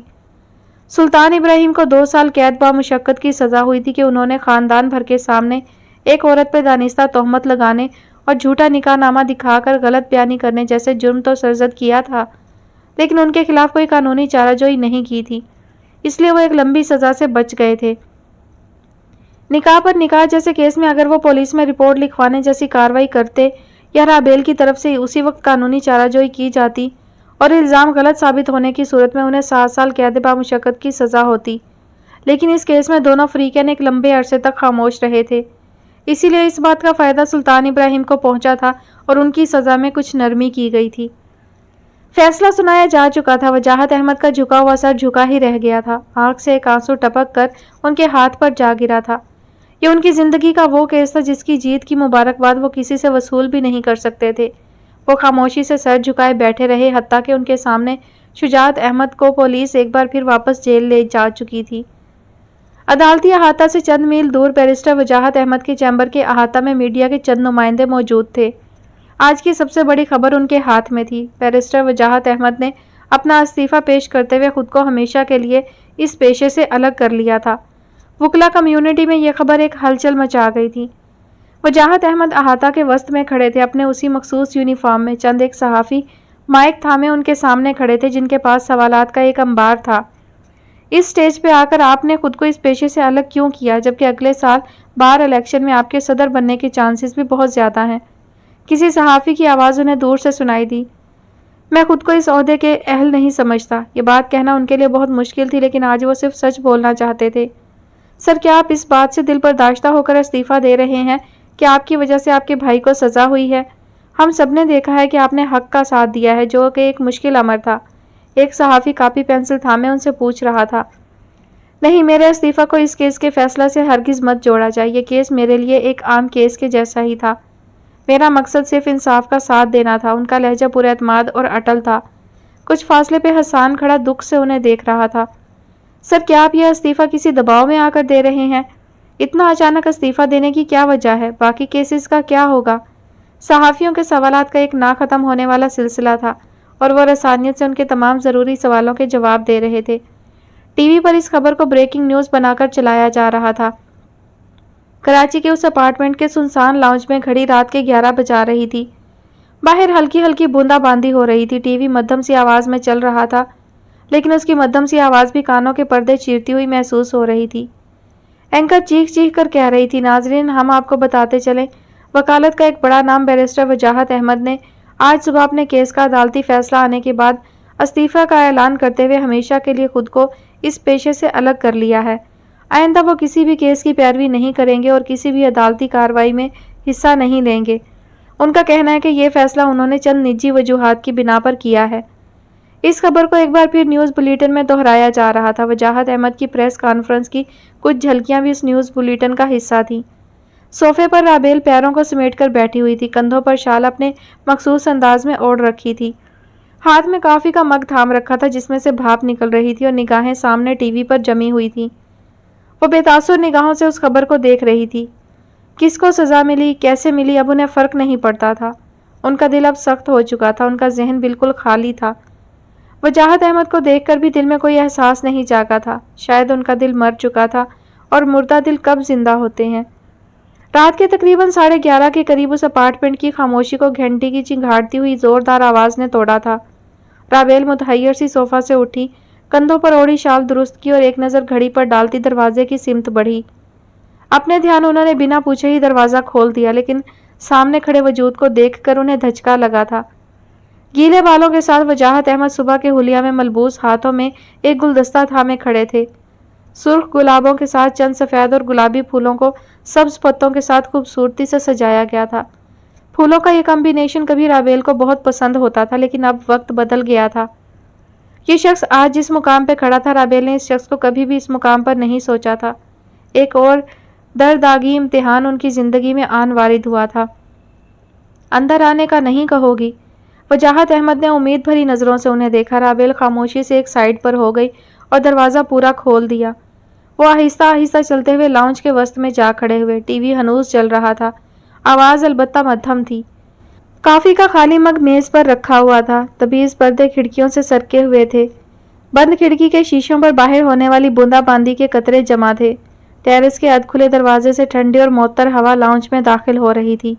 سلطان ابراہیم کو 2 سال قید بامشقت کی سزا ہوئی تھی کہ انہوں نے خاندان بھر کے سامنے ایک عورت پہ دانستہ تہمت لگانے اور جھوٹا نکاح نامہ دکھا کر غلط بیانی کرنے جیسے جرم تو سرزد کیا تھا، لیکن ان کے خلاف کوئی قانونی چارہ جوئی نہیں کی تھی، اس لیے وہ ایک لمبی سزا سے بچ گئے تھے۔ نکاح پر نکاح جیسے کیس میں اگر وہ پولیس میں رپورٹ لکھوانے جیسی کارروائی کرتے یا رابیل کی طرف سے اسی وقت قانونی چارہ جوئی کی جاتی اور الزام غلط ثابت ہونے کی صورت میں انہیں 7 سال قید بامشقت کی سزا ہوتی، لیکن اس کیس میں دونوں فریقین ایک لمبے عرصے تک خاموش رہے تھے۔ اسی لیے اس بات کا فائدہ سلطان ابراہیم کو پہنچا تھا اور ان کی سزا میں کچھ نرمی کی گئی تھی۔ فیصلہ سنایا جا چکا تھا۔ وجاہت احمد کا جھکا ہوا سر جھکا ہی رہ گیا تھا۔ آنکھ سے ایک آنسو ٹپک کر ان کے ہاتھ پر جا گرا تھا۔ یہ ان کی زندگی کا وہ کیس تھا جس کی جیت کی مبارکباد وہ کسی سے وصول بھی نہیں کر سکتے تھے۔ وہ خاموشی سے سر جھکائے بیٹھے رہے، حتیٰ کہ ان کے سامنے شجاعت احمد کو پولیس ایک بار پھر واپس جیل لے جا چکی تھی۔ عدالتی احاطہ سے چند میل دور بیرسٹر وجاہت احمد کے چیمبر کے احاطہ میں میڈیا کے چند نمائندے موجود تھے۔ آج کی سب سے بڑی خبر ان کے ہاتھ میں تھی۔ بیرسٹر وجاہت احمد نے اپنا استعفیٰ پیش کرتے ہوئے خود کو ہمیشہ کے لیے اس پیشے سے الگ کر لیا تھا۔ وکلا کمیونٹی میں یہ خبر ایک ہلچل مچا گئی تھی۔ وجاہت احمد احاطہ کے وسط میں کھڑے تھے، اپنے اسی مخصوص یونیفارم میں۔ چند ایک صحافی مائک تھامے ان کے سامنے کھڑے تھے، جن کے پاس سوالات کا ایک انبار تھا۔ اس سٹیج پہ آ کر آپ نے خود کو اس پیشے سے الگ کیوں کیا، جبکہ اگلے سال بار الیکشن میں آپ کے صدر بننے کے چانسز بھی بہت زیادہ ہیں؟ کسی صحافی کی آواز انہیں دور سے سنائی دی۔ میں خود کو اس عہدے کے اہل نہیں سمجھتا۔ یہ بات کہنا ان کے لیے بہت مشکل تھی، لیکن آج وہ صرف سچ بولنا چاہتے تھے۔ سر، کیا آپ اس بات سے دل برداشتہ ہو کر استعفیٰ دے رہے ہیں کہ آپ کی وجہ سے آپ کے بھائی کو سزا ہوئی ہے؟ ہم سب نے دیکھا ہے کہ آپ نے حق کا ساتھ دیا ہے، جو کہ ایک مشکل امر تھا۔ ایک صحافی کاپی پینسل تھامے ان سے پوچھ رہا تھا۔ نہیں، میرے استعفیٰ کو اس کیس کے فیصلہ سے ہرگز مت جوڑا جائے۔ یہ کیس میرے لیے ایک عام کیس کے جیسا ہی تھا۔ میرا مقصد صرف انصاف کا ساتھ دینا تھا۔ ان کا لہجہ پورے اعتماد اور اٹل تھا۔ کچھ فاصلے پہ حسان کھڑا دکھ سے انہیں دیکھ رہا تھا۔ سر، کیا آپ یہ استعفیٰ کسی دباؤ میں آ کر دے رہے ہیں؟ اتنا اچانک استعفیٰ دینے کی کیا وجہ ہے؟ باقی کیسز کا کیا ہوگا؟ صحافیوں کے سوالات کا ایک نہ ختم ہونے والا سلسلہ تھا اور وہ رسانیت سے ان کے تمام ضروری سوالوں کے جواب دے رہے تھے۔ ٹی وی پر اس خبر کو بریکنگ نیوز بنا کر چلایا جا رہا تھا۔ کراچی کے اس اپارٹمنٹ کے سنسان لاؤنج میں گھڑی رات کے 11 بجا رہی تھی۔ باہر ہلکی ہلکی بوندا باندی ہو رہی تھی۔ ٹی وی مدھم سی آواز میں چل رہا تھا، لیکن اس کی مدھم سی آواز بھی کانوں کے پردے چیرتی ہوئی محسوس ہو رہی تھی۔ اینکر چیخ چیخ کر کہہ رہی تھی، ناظرین ہم آپ کو بتاتے چلیں، وکالت کا ایک بڑا نام بیرسٹر وجاہت احمد نے آج صبح اپنے کیس کا عدالتی فیصلہ آنے کے بعد استعفیٰ کا اعلان کرتے ہوئے ہمیشہ کے لیے خود کو اس پیشے سے الگ کر لیا ہے۔ آئندہ وہ کسی بھی کیس کی پیروی نہیں کریں گے اور کسی بھی عدالتی کارروائی میں حصہ نہیں لیں گے۔ ان کا کہنا ہے کہ یہ فیصلہ انہوں نے چند نجی وجوہات کی بنا پر کیا ہے۔ اس خبر کو ایک بار پھر نیوز بلیٹن میں دہرایا جا رہا تھا۔ وجاہت احمد کی پریس کانفرنس کی کچھ جھلکیاں بھی اس نیوز بلیٹن کا حصہ تھیں۔ صوفے پر رابیل پیروں کو سمیٹ کر بیٹھی ہوئی تھی، کندھوں پر شال اپنے مخصوص انداز میں اوڑھ رکھی تھی، ہاتھ میں کافی کا مگ تھام رکھا تھا جس میں سے بھاپ نکل رہی تھی اور نگاہیں سامنے ٹی وی پر جمی ہوئی تھیں۔ وہ بے تاثر نگاہوں سے اس خبر کو دیکھ رہی تھی۔ کس کو سزا ملی، کیسے ملی، اب انہیں فرق نہیں پڑتا تھا۔ ان کا دل اب سخت ہو چکا تھا، ان کا ذہن بالکل خالی تھا۔ وجاہت احمد کو دیکھ کر بھی دل میں کوئی احساس نہیں جاگا تھا۔ شاید ان کا دل مر چکا تھا، اور مردہ دل کب زندہ ہوتے ہیں۔ رات کے تقریباً 11:30 کے قریب اس اپارٹمنٹ کی خاموشی کو گھنٹی کی چنگھاڑتی ہوئی زوردار آواز نے توڑا تھا۔ رابیل متحیر سی صوفہ سے اٹھی، کندھوں پر اوڑھی شال درست کی اور ایک نظر گھڑی پر ڈالتی دروازے کی سمت بڑھی۔ اپنے دھیان انہوں نے بنا پوچھے ہی دروازہ کھول دیا، لیکن سامنے کھڑے وجود کو دیکھ کر انہیں دھچکا لگا تھا۔ گیلے بالوں کے ساتھ وجاہت احمد صبح کے حلیہ میں ملبوس، ہاتھوں میں ایک گلدستہ تھامے کھڑے تھے۔ سرخ گلابوں کے ساتھ چند سفید اور گلابی پھولوں کو سبز پتوں کے ساتھ خوبصورتی سے سجایا گیا تھا۔ پھولوں کا یہ کمبینیشن کبھی رابیل کو بہت پسند ہوتا تھا، لیکن اب وقت بدل گیا تھا۔ یہ شخص آج جس مقام پہ کھڑا تھا، رابیل نے اس شخص کو کبھی بھی اس مقام پر نہیں سوچا تھا۔ ایک اور دردآگی امتحان ان کی زندگی میں آن وارد ہوا تھا۔ اندر آنے کا نہیں کہو گی؟ وجاہت احمد نے امید بھری نظروں سے انہیں دیکھا۔ رابیل خاموشی سے ایک سائیڈ پر ہو گئی اور دروازہ پورا کھول دیا۔ وہ آہستہ آہستہ چلتے ہوئے لاؤنج کے وسط میں جا کھڑے ہوئے۔ ٹی وی ہنوز چل رہا تھا، آواز البتہ مدھم تھی۔ کافی کا خالی مگ میز پر رکھا ہوا تھا، تبیز پردے کھڑکیوں سے سرکے ہوئے تھے۔ بند کھڑکی کے شیشوں پر باہر ہونے والی بوندا باندی کے قطرے جمع تھے۔ ٹیرس کے ادھ کھلے دروازے سے ٹھنڈی اور معطر ہوا لاؤنج میں داخل ہو رہی تھی۔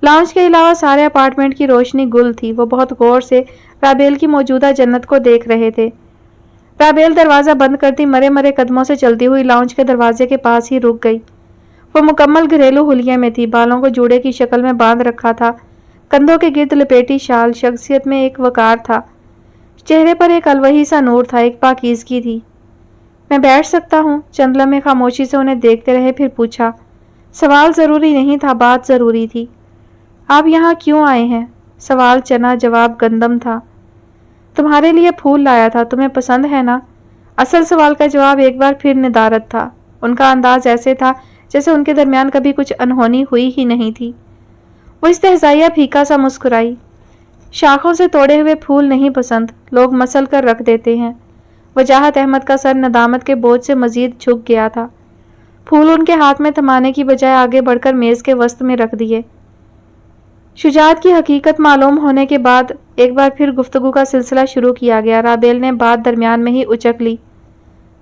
لاؤنج کے علاوہ سارے اپارٹمنٹ کی روشنی گل تھی۔ وہ بہت غور سے رابیل کی موجودہ جنت کو دیکھ رہے تھے۔ رابیل دروازہ بند کرتی مرے مرے قدموں سے چلتی ہوئی لاؤنج کے دروازے کے پاس ہی رک گئی۔ وہ مکمل گھریلو حلیے میں تھی، بالوں کو جوڑے کی شکل میں باندھ رکھا تھا، کندھوں کے گرد لپیٹی شال، شخصیت میں ایک وقار تھا، چہرے پر ایک الوہی سا نور تھا، ایک پاکیزگی تھی۔ میں بیٹھ سکتا ہوں؟ چند لمحے خاموشی سے انہیں دیکھتے رہے، پھر پوچھا۔ سوال ضروری نہیں تھا، بات ضروری تھی۔ آپ یہاں کیوں آئے ہیں؟ سوال چنا، جواب گندم تھا۔ تمہارے لیے پھول لایا تھا، تمہیں پسند ہے نا؟ اصل سوال کا جواب ایک بار پھر ندارت تھا۔ ان کا انداز ایسے تھا جیسے ان کے درمیان کبھی کچھ انہونی ہوئی ہی نہیں تھی۔ وہ استہزائیہ پھیکا سا مسکرائی۔ شاخوں سے توڑے ہوئے پھول نہیں پسند، لوگ مسل کر رکھ دیتے ہیں۔ وجاہت احمد کا سر ندامت کے بوجھ سے مزید جھک گیا تھا۔ پھول ان کے ہاتھ میں تھمانے کی بجائے آگے بڑھ کر میز کے وسط میں رکھ دیے۔ شجاعت کی حقیقت معلوم ہونے کے بعد ایک بار پھر گفتگو کا سلسلہ شروع کیا گیا۔ رابیل نے بات درمیان میں ہی اچک لی۔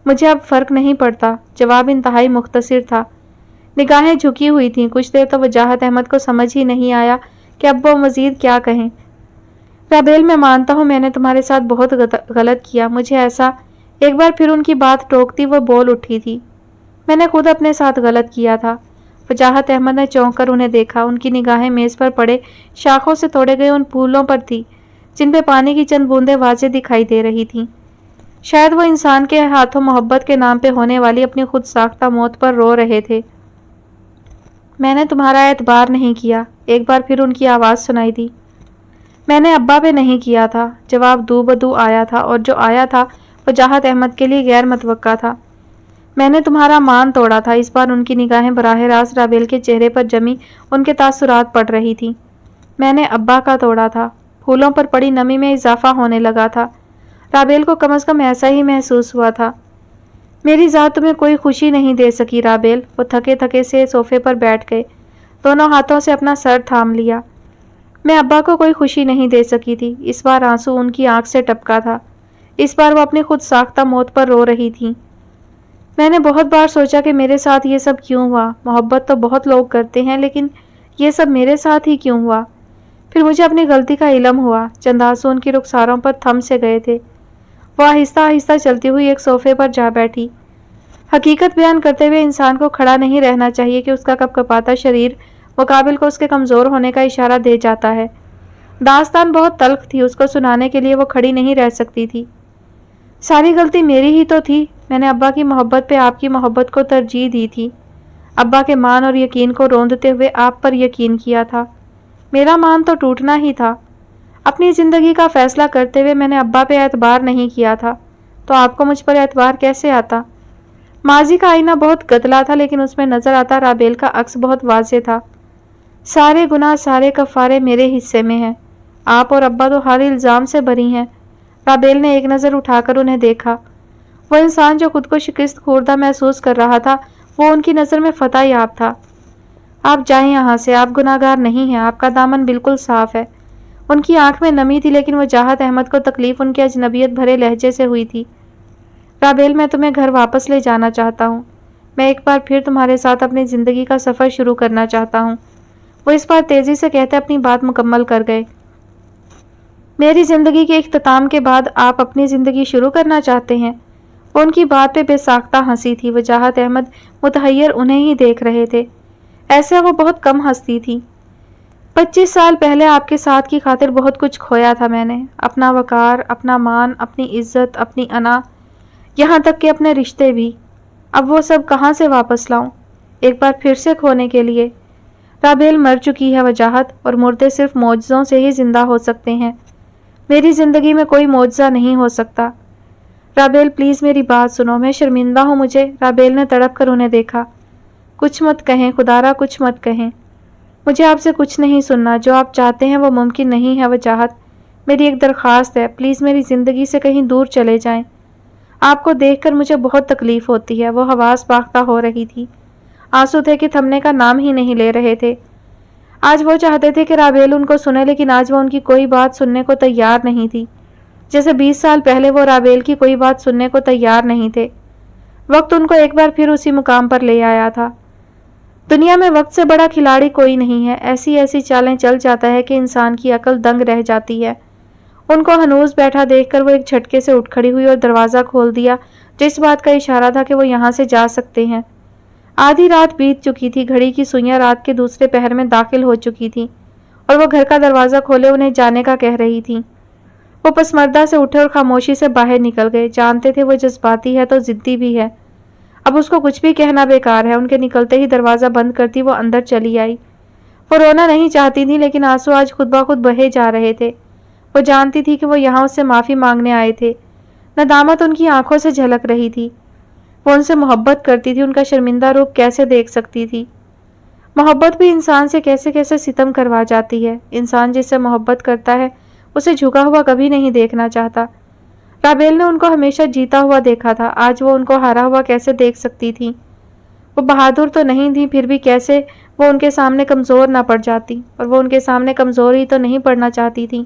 مجھے اب فرق نہیں پڑتا۔ جواب انتہائی مختصر تھا۔ نگاہیں جھکی ہوئی تھیں۔ کچھ دیر تو وجاہت احمد کو سمجھ ہی نہیں آیا کہ اب وہ مزید کیا کہیں۔ رابیل میں مانتا ہوں میں نے تمہارے ساتھ بہت غلط کیا، مجھے ایسا۔ ایک بار پھر ان کی بات ٹوکتی وہ بول اٹھی تھی۔ میں نے خود اپنے ساتھ غلط کیا تھا۔ وجاہت احمد نے چونک کر انہیں دیکھا۔ ان کی نگاہیں میز پر پڑے شاخوں سے توڑے گئے ان پھولوں پر تھی جن پہ پانی کی چند بوندیں واضح دکھائی دے رہی تھیں۔ شاید وہ انسان کے ہاتھوں محبت کے نام پہ ہونے والی اپنی خود ساختہ موت پر رو رہے تھے۔ میں نے تمہارا اعتبار نہیں کیا، ایک بار پھر ان کی آواز سنائی دی۔ میں نے ابا پہ نہیں کیا تھا۔ جواب دو بدو آیا تھا، اور جو آیا تھا وجاہت احمد کے لیے غیر متوقع تھا۔ میں نے تمہارا مان توڑا تھا۔ اس بار ان کی نگاہیں براہ راست رابیل کے چہرے پر جمی ان کے تاثرات پڑ رہی تھیں۔ میں نے ابا کا توڑا تھا۔ پھولوں پر پڑی نمی میں اضافہ ہونے لگا تھا۔ رابیل کو کم از کم ایسا ہی محسوس ہوا تھا۔ میری ذات تمہیں کوئی خوشی نہیں دے سکی رابیل۔ وہ تھکے تھکے سے صوفے پر بیٹھ گئے، دونوں ہاتھوں سے اپنا سر تھام لیا۔ میں ابا کو کوئی خوشی نہیں دے سکی تھی۔ اس بار آنسو ان کی آنکھ سے ٹپکا تھا۔ اس بار وہ اپنی خود ساختہ موت پر رو رہی تھی۔ میں نے بہت بار سوچا کہ میرے ساتھ یہ سب کیوں ہوا۔ محبت تو بہت لوگ کرتے ہیں، لیکن یہ سب میرے ساتھ ہی کیوں ہوا؟ پھر مجھے اپنی غلطی کا علم ہوا۔ چند آنسو ان کی رخساروں پر تھم سے گئے تھے۔ وہ آہستہ آہستہ چلتی ہوئی ایک صوفے پر جا بیٹھی۔ حقیقت بیان کرتے ہوئے انسان کو کھڑا نہیں رہنا چاہیے کہ اس کا کپکپاتا شریر مقابل کو اس کے کمزور ہونے کا اشارہ دے جاتا ہے۔ داستان بہت تلخ تھی، اس کو سنانے کے لیے وہ کھڑی نہیں رہ سکتی تھی۔ ساری غلطی میری ہی تو تھی۔ میں نے ابا کی محبت پہ آپ کی محبت کو ترجیح دی تھی۔ ابا کے مان اور یقین کو روندتے ہوئے آپ پر یقین کیا تھا۔ میرا مان تو ٹوٹنا ہی تھا۔ اپنی زندگی کا فیصلہ کرتے ہوئے میں نے ابا پہ اعتبار نہیں کیا تھا، تو آپ کو مجھ پر اعتبار کیسے آتا؟ ماضی کا آئینہ بہت گدلا تھا، لیکن اس میں نظر آتا رابیل کا عکس بہت واضح تھا۔ سارے گناہ، سارے کفارے میرے حصے میں ہیں۔ آپ اور ابا تو ہر الزام سے بری ہیں۔ رابیل نے ایک نظر اٹھا کر انہیں دیکھا۔ وہ انسان جو خود کو شکست خوردہ محسوس کر رہا تھا، وہ ان کی نظر میں فتح یاب تھا۔ آپ جائیں یہاں سے، آپ گناہگار نہیں ہیں، آپ کا دامن بالکل صاف ہے۔ ان کی آنکھ میں نمی تھی، لیکن وجاہت احمد کو تکلیف ان کے اجنبیت بھرے لہجے سے ہوئی تھی۔ رابیل، میں تمہیں گھر واپس لے جانا چاہتا ہوں۔ میں ایک بار پھر تمہارے ساتھ اپنی زندگی کا سفر شروع کرنا چاہتا ہوں۔ وہ اس بار تیزی سے کہتے اپنی بات مکمل کر گئے۔ میری زندگی کے اختتام کے بعد آپ اپنی زندگی شروع کرنا چاہتے ہیں؟ وہ ان کی بات پہ بے ساختہ ہنسی تھی۔ وجاہت احمد متحیر انہیں ہی دیکھ رہے تھے۔ ایسے وہ بہت کم ہنستی تھی۔ 25 سال پہلے آپ کے ساتھ کی خاطر بہت کچھ کھویا تھا میں نے، اپنا وقار، اپنا مان، اپنی عزت، اپنی انا، یہاں تک کہ اپنے رشتے بھی۔ اب وہ سب کہاں سے واپس لاؤں، ایک بار پھر سے کھونے کے لیے؟ رابیل، مر چکی ہے وجاہت، اور مردے صرف معجزوں سے ہی زندہ ہو سکتے ہیں۔ میری زندگی میں کوئی معجزہ نہیں ہو سکتا۔ رابیل پلیز میری بات سنو، میں شرمندہ ہوں مجھے۔ رابیل نے تڑپ کر انہیں دیکھا۔ کچھ مت کہیں خدارا، کچھ مت کہیں۔ مجھے آپ سے کچھ نہیں سننا، جو آپ چاہتے ہیں وہ ممکن نہیں ہے وجاہت۔ میری ایک درخواست ہے، پلیز میری زندگی سے کہیں دور چلے جائیں۔ آپ کو دیکھ کر مجھے بہت تکلیف ہوتی ہے۔ وہ حواس باختہ ہو رہی تھی۔ آنسو تھے کہ تھمنے کا نام ہی نہیں لے رہے تھے۔ آج وہ چاہتے تھے کہ رابیل ان کو سنے، لیکن آج وہ ان کی کوئی بات سننے کو تیار نہیں تھی، جیسے 20 سال پہلے وہ رابیل کی کوئی بات سننے کو تیار نہیں تھے۔ وقت ان کو ایک بار پھر اسی مقام پر لے آیا تھا۔ دنیا میں وقت سے بڑا کھلاڑی کوئی نہیں ہے۔ ایسی ایسی چالیں چل جاتا ہے کہ انسان کی عقل دنگ رہ جاتی ہے۔ ان کو ہنوز بیٹھا دیکھ کر وہ ایک جھٹکے سے اٹھ کھڑی ہوئی اور دروازہ کھول دیا، جو اس بات کا اشارہ تھا کہ وہ یہاں سے جا سکتے ہیں۔ آدھی رات بیت چکی تھی، گھڑی کی سوئیاں رات کے دوسرے پہر میں داخل ہو چکی تھیں، اور وہ گھر کا دروازہ کھولے انہیں جانے کا کہہ رہی تھی۔ وہ پسمردہ سے اٹھے اور خاموشی سے باہر نکل گئے۔ جانتے تھے وہ جذباتی ہے تو ضدی بھی ہے، اب اس کو کچھ بھی کہنا بیکار ہے۔ ان کے نکلتے ہی دروازہ بند کرتی وہ اندر چلی آئی۔ وہ رونا نہیں چاہتی تھی، لیکن آنسو آج خود بخود بہے جا رہے تھے۔ وہ جانتی تھی کہ وہ یہاں اس سے معافی مانگنے آئے تھے۔ ندامت ان کی آنکھوں سے جھلک رہی تھی۔ وہ ان سے محبت کرتی تھی، ان کا شرمندہ روپ کیسے دیکھ سکتی تھی؟ محبت بھی انسان سے کیسے کیسے ستم کروا جاتی ہے۔ انسان جس سے محبت کرتا ہے اسے جھکا ہوا کبھی نہیں دیکھنا چاہتا۔ رابیل نے ان کو ہمیشہ جیتا ہوا دیکھا تھا، آج وہ ان کو ہارا ہوا کیسے دیکھ سکتی تھی؟ وہ بہادر تو نہیں تھی، پھر بھی کیسے وہ ان کے سامنے کمزور نہ پڑ جاتی، اور وہ ان کے سامنے کمزور ہی تو نہیں پڑنا چاہتی تھی۔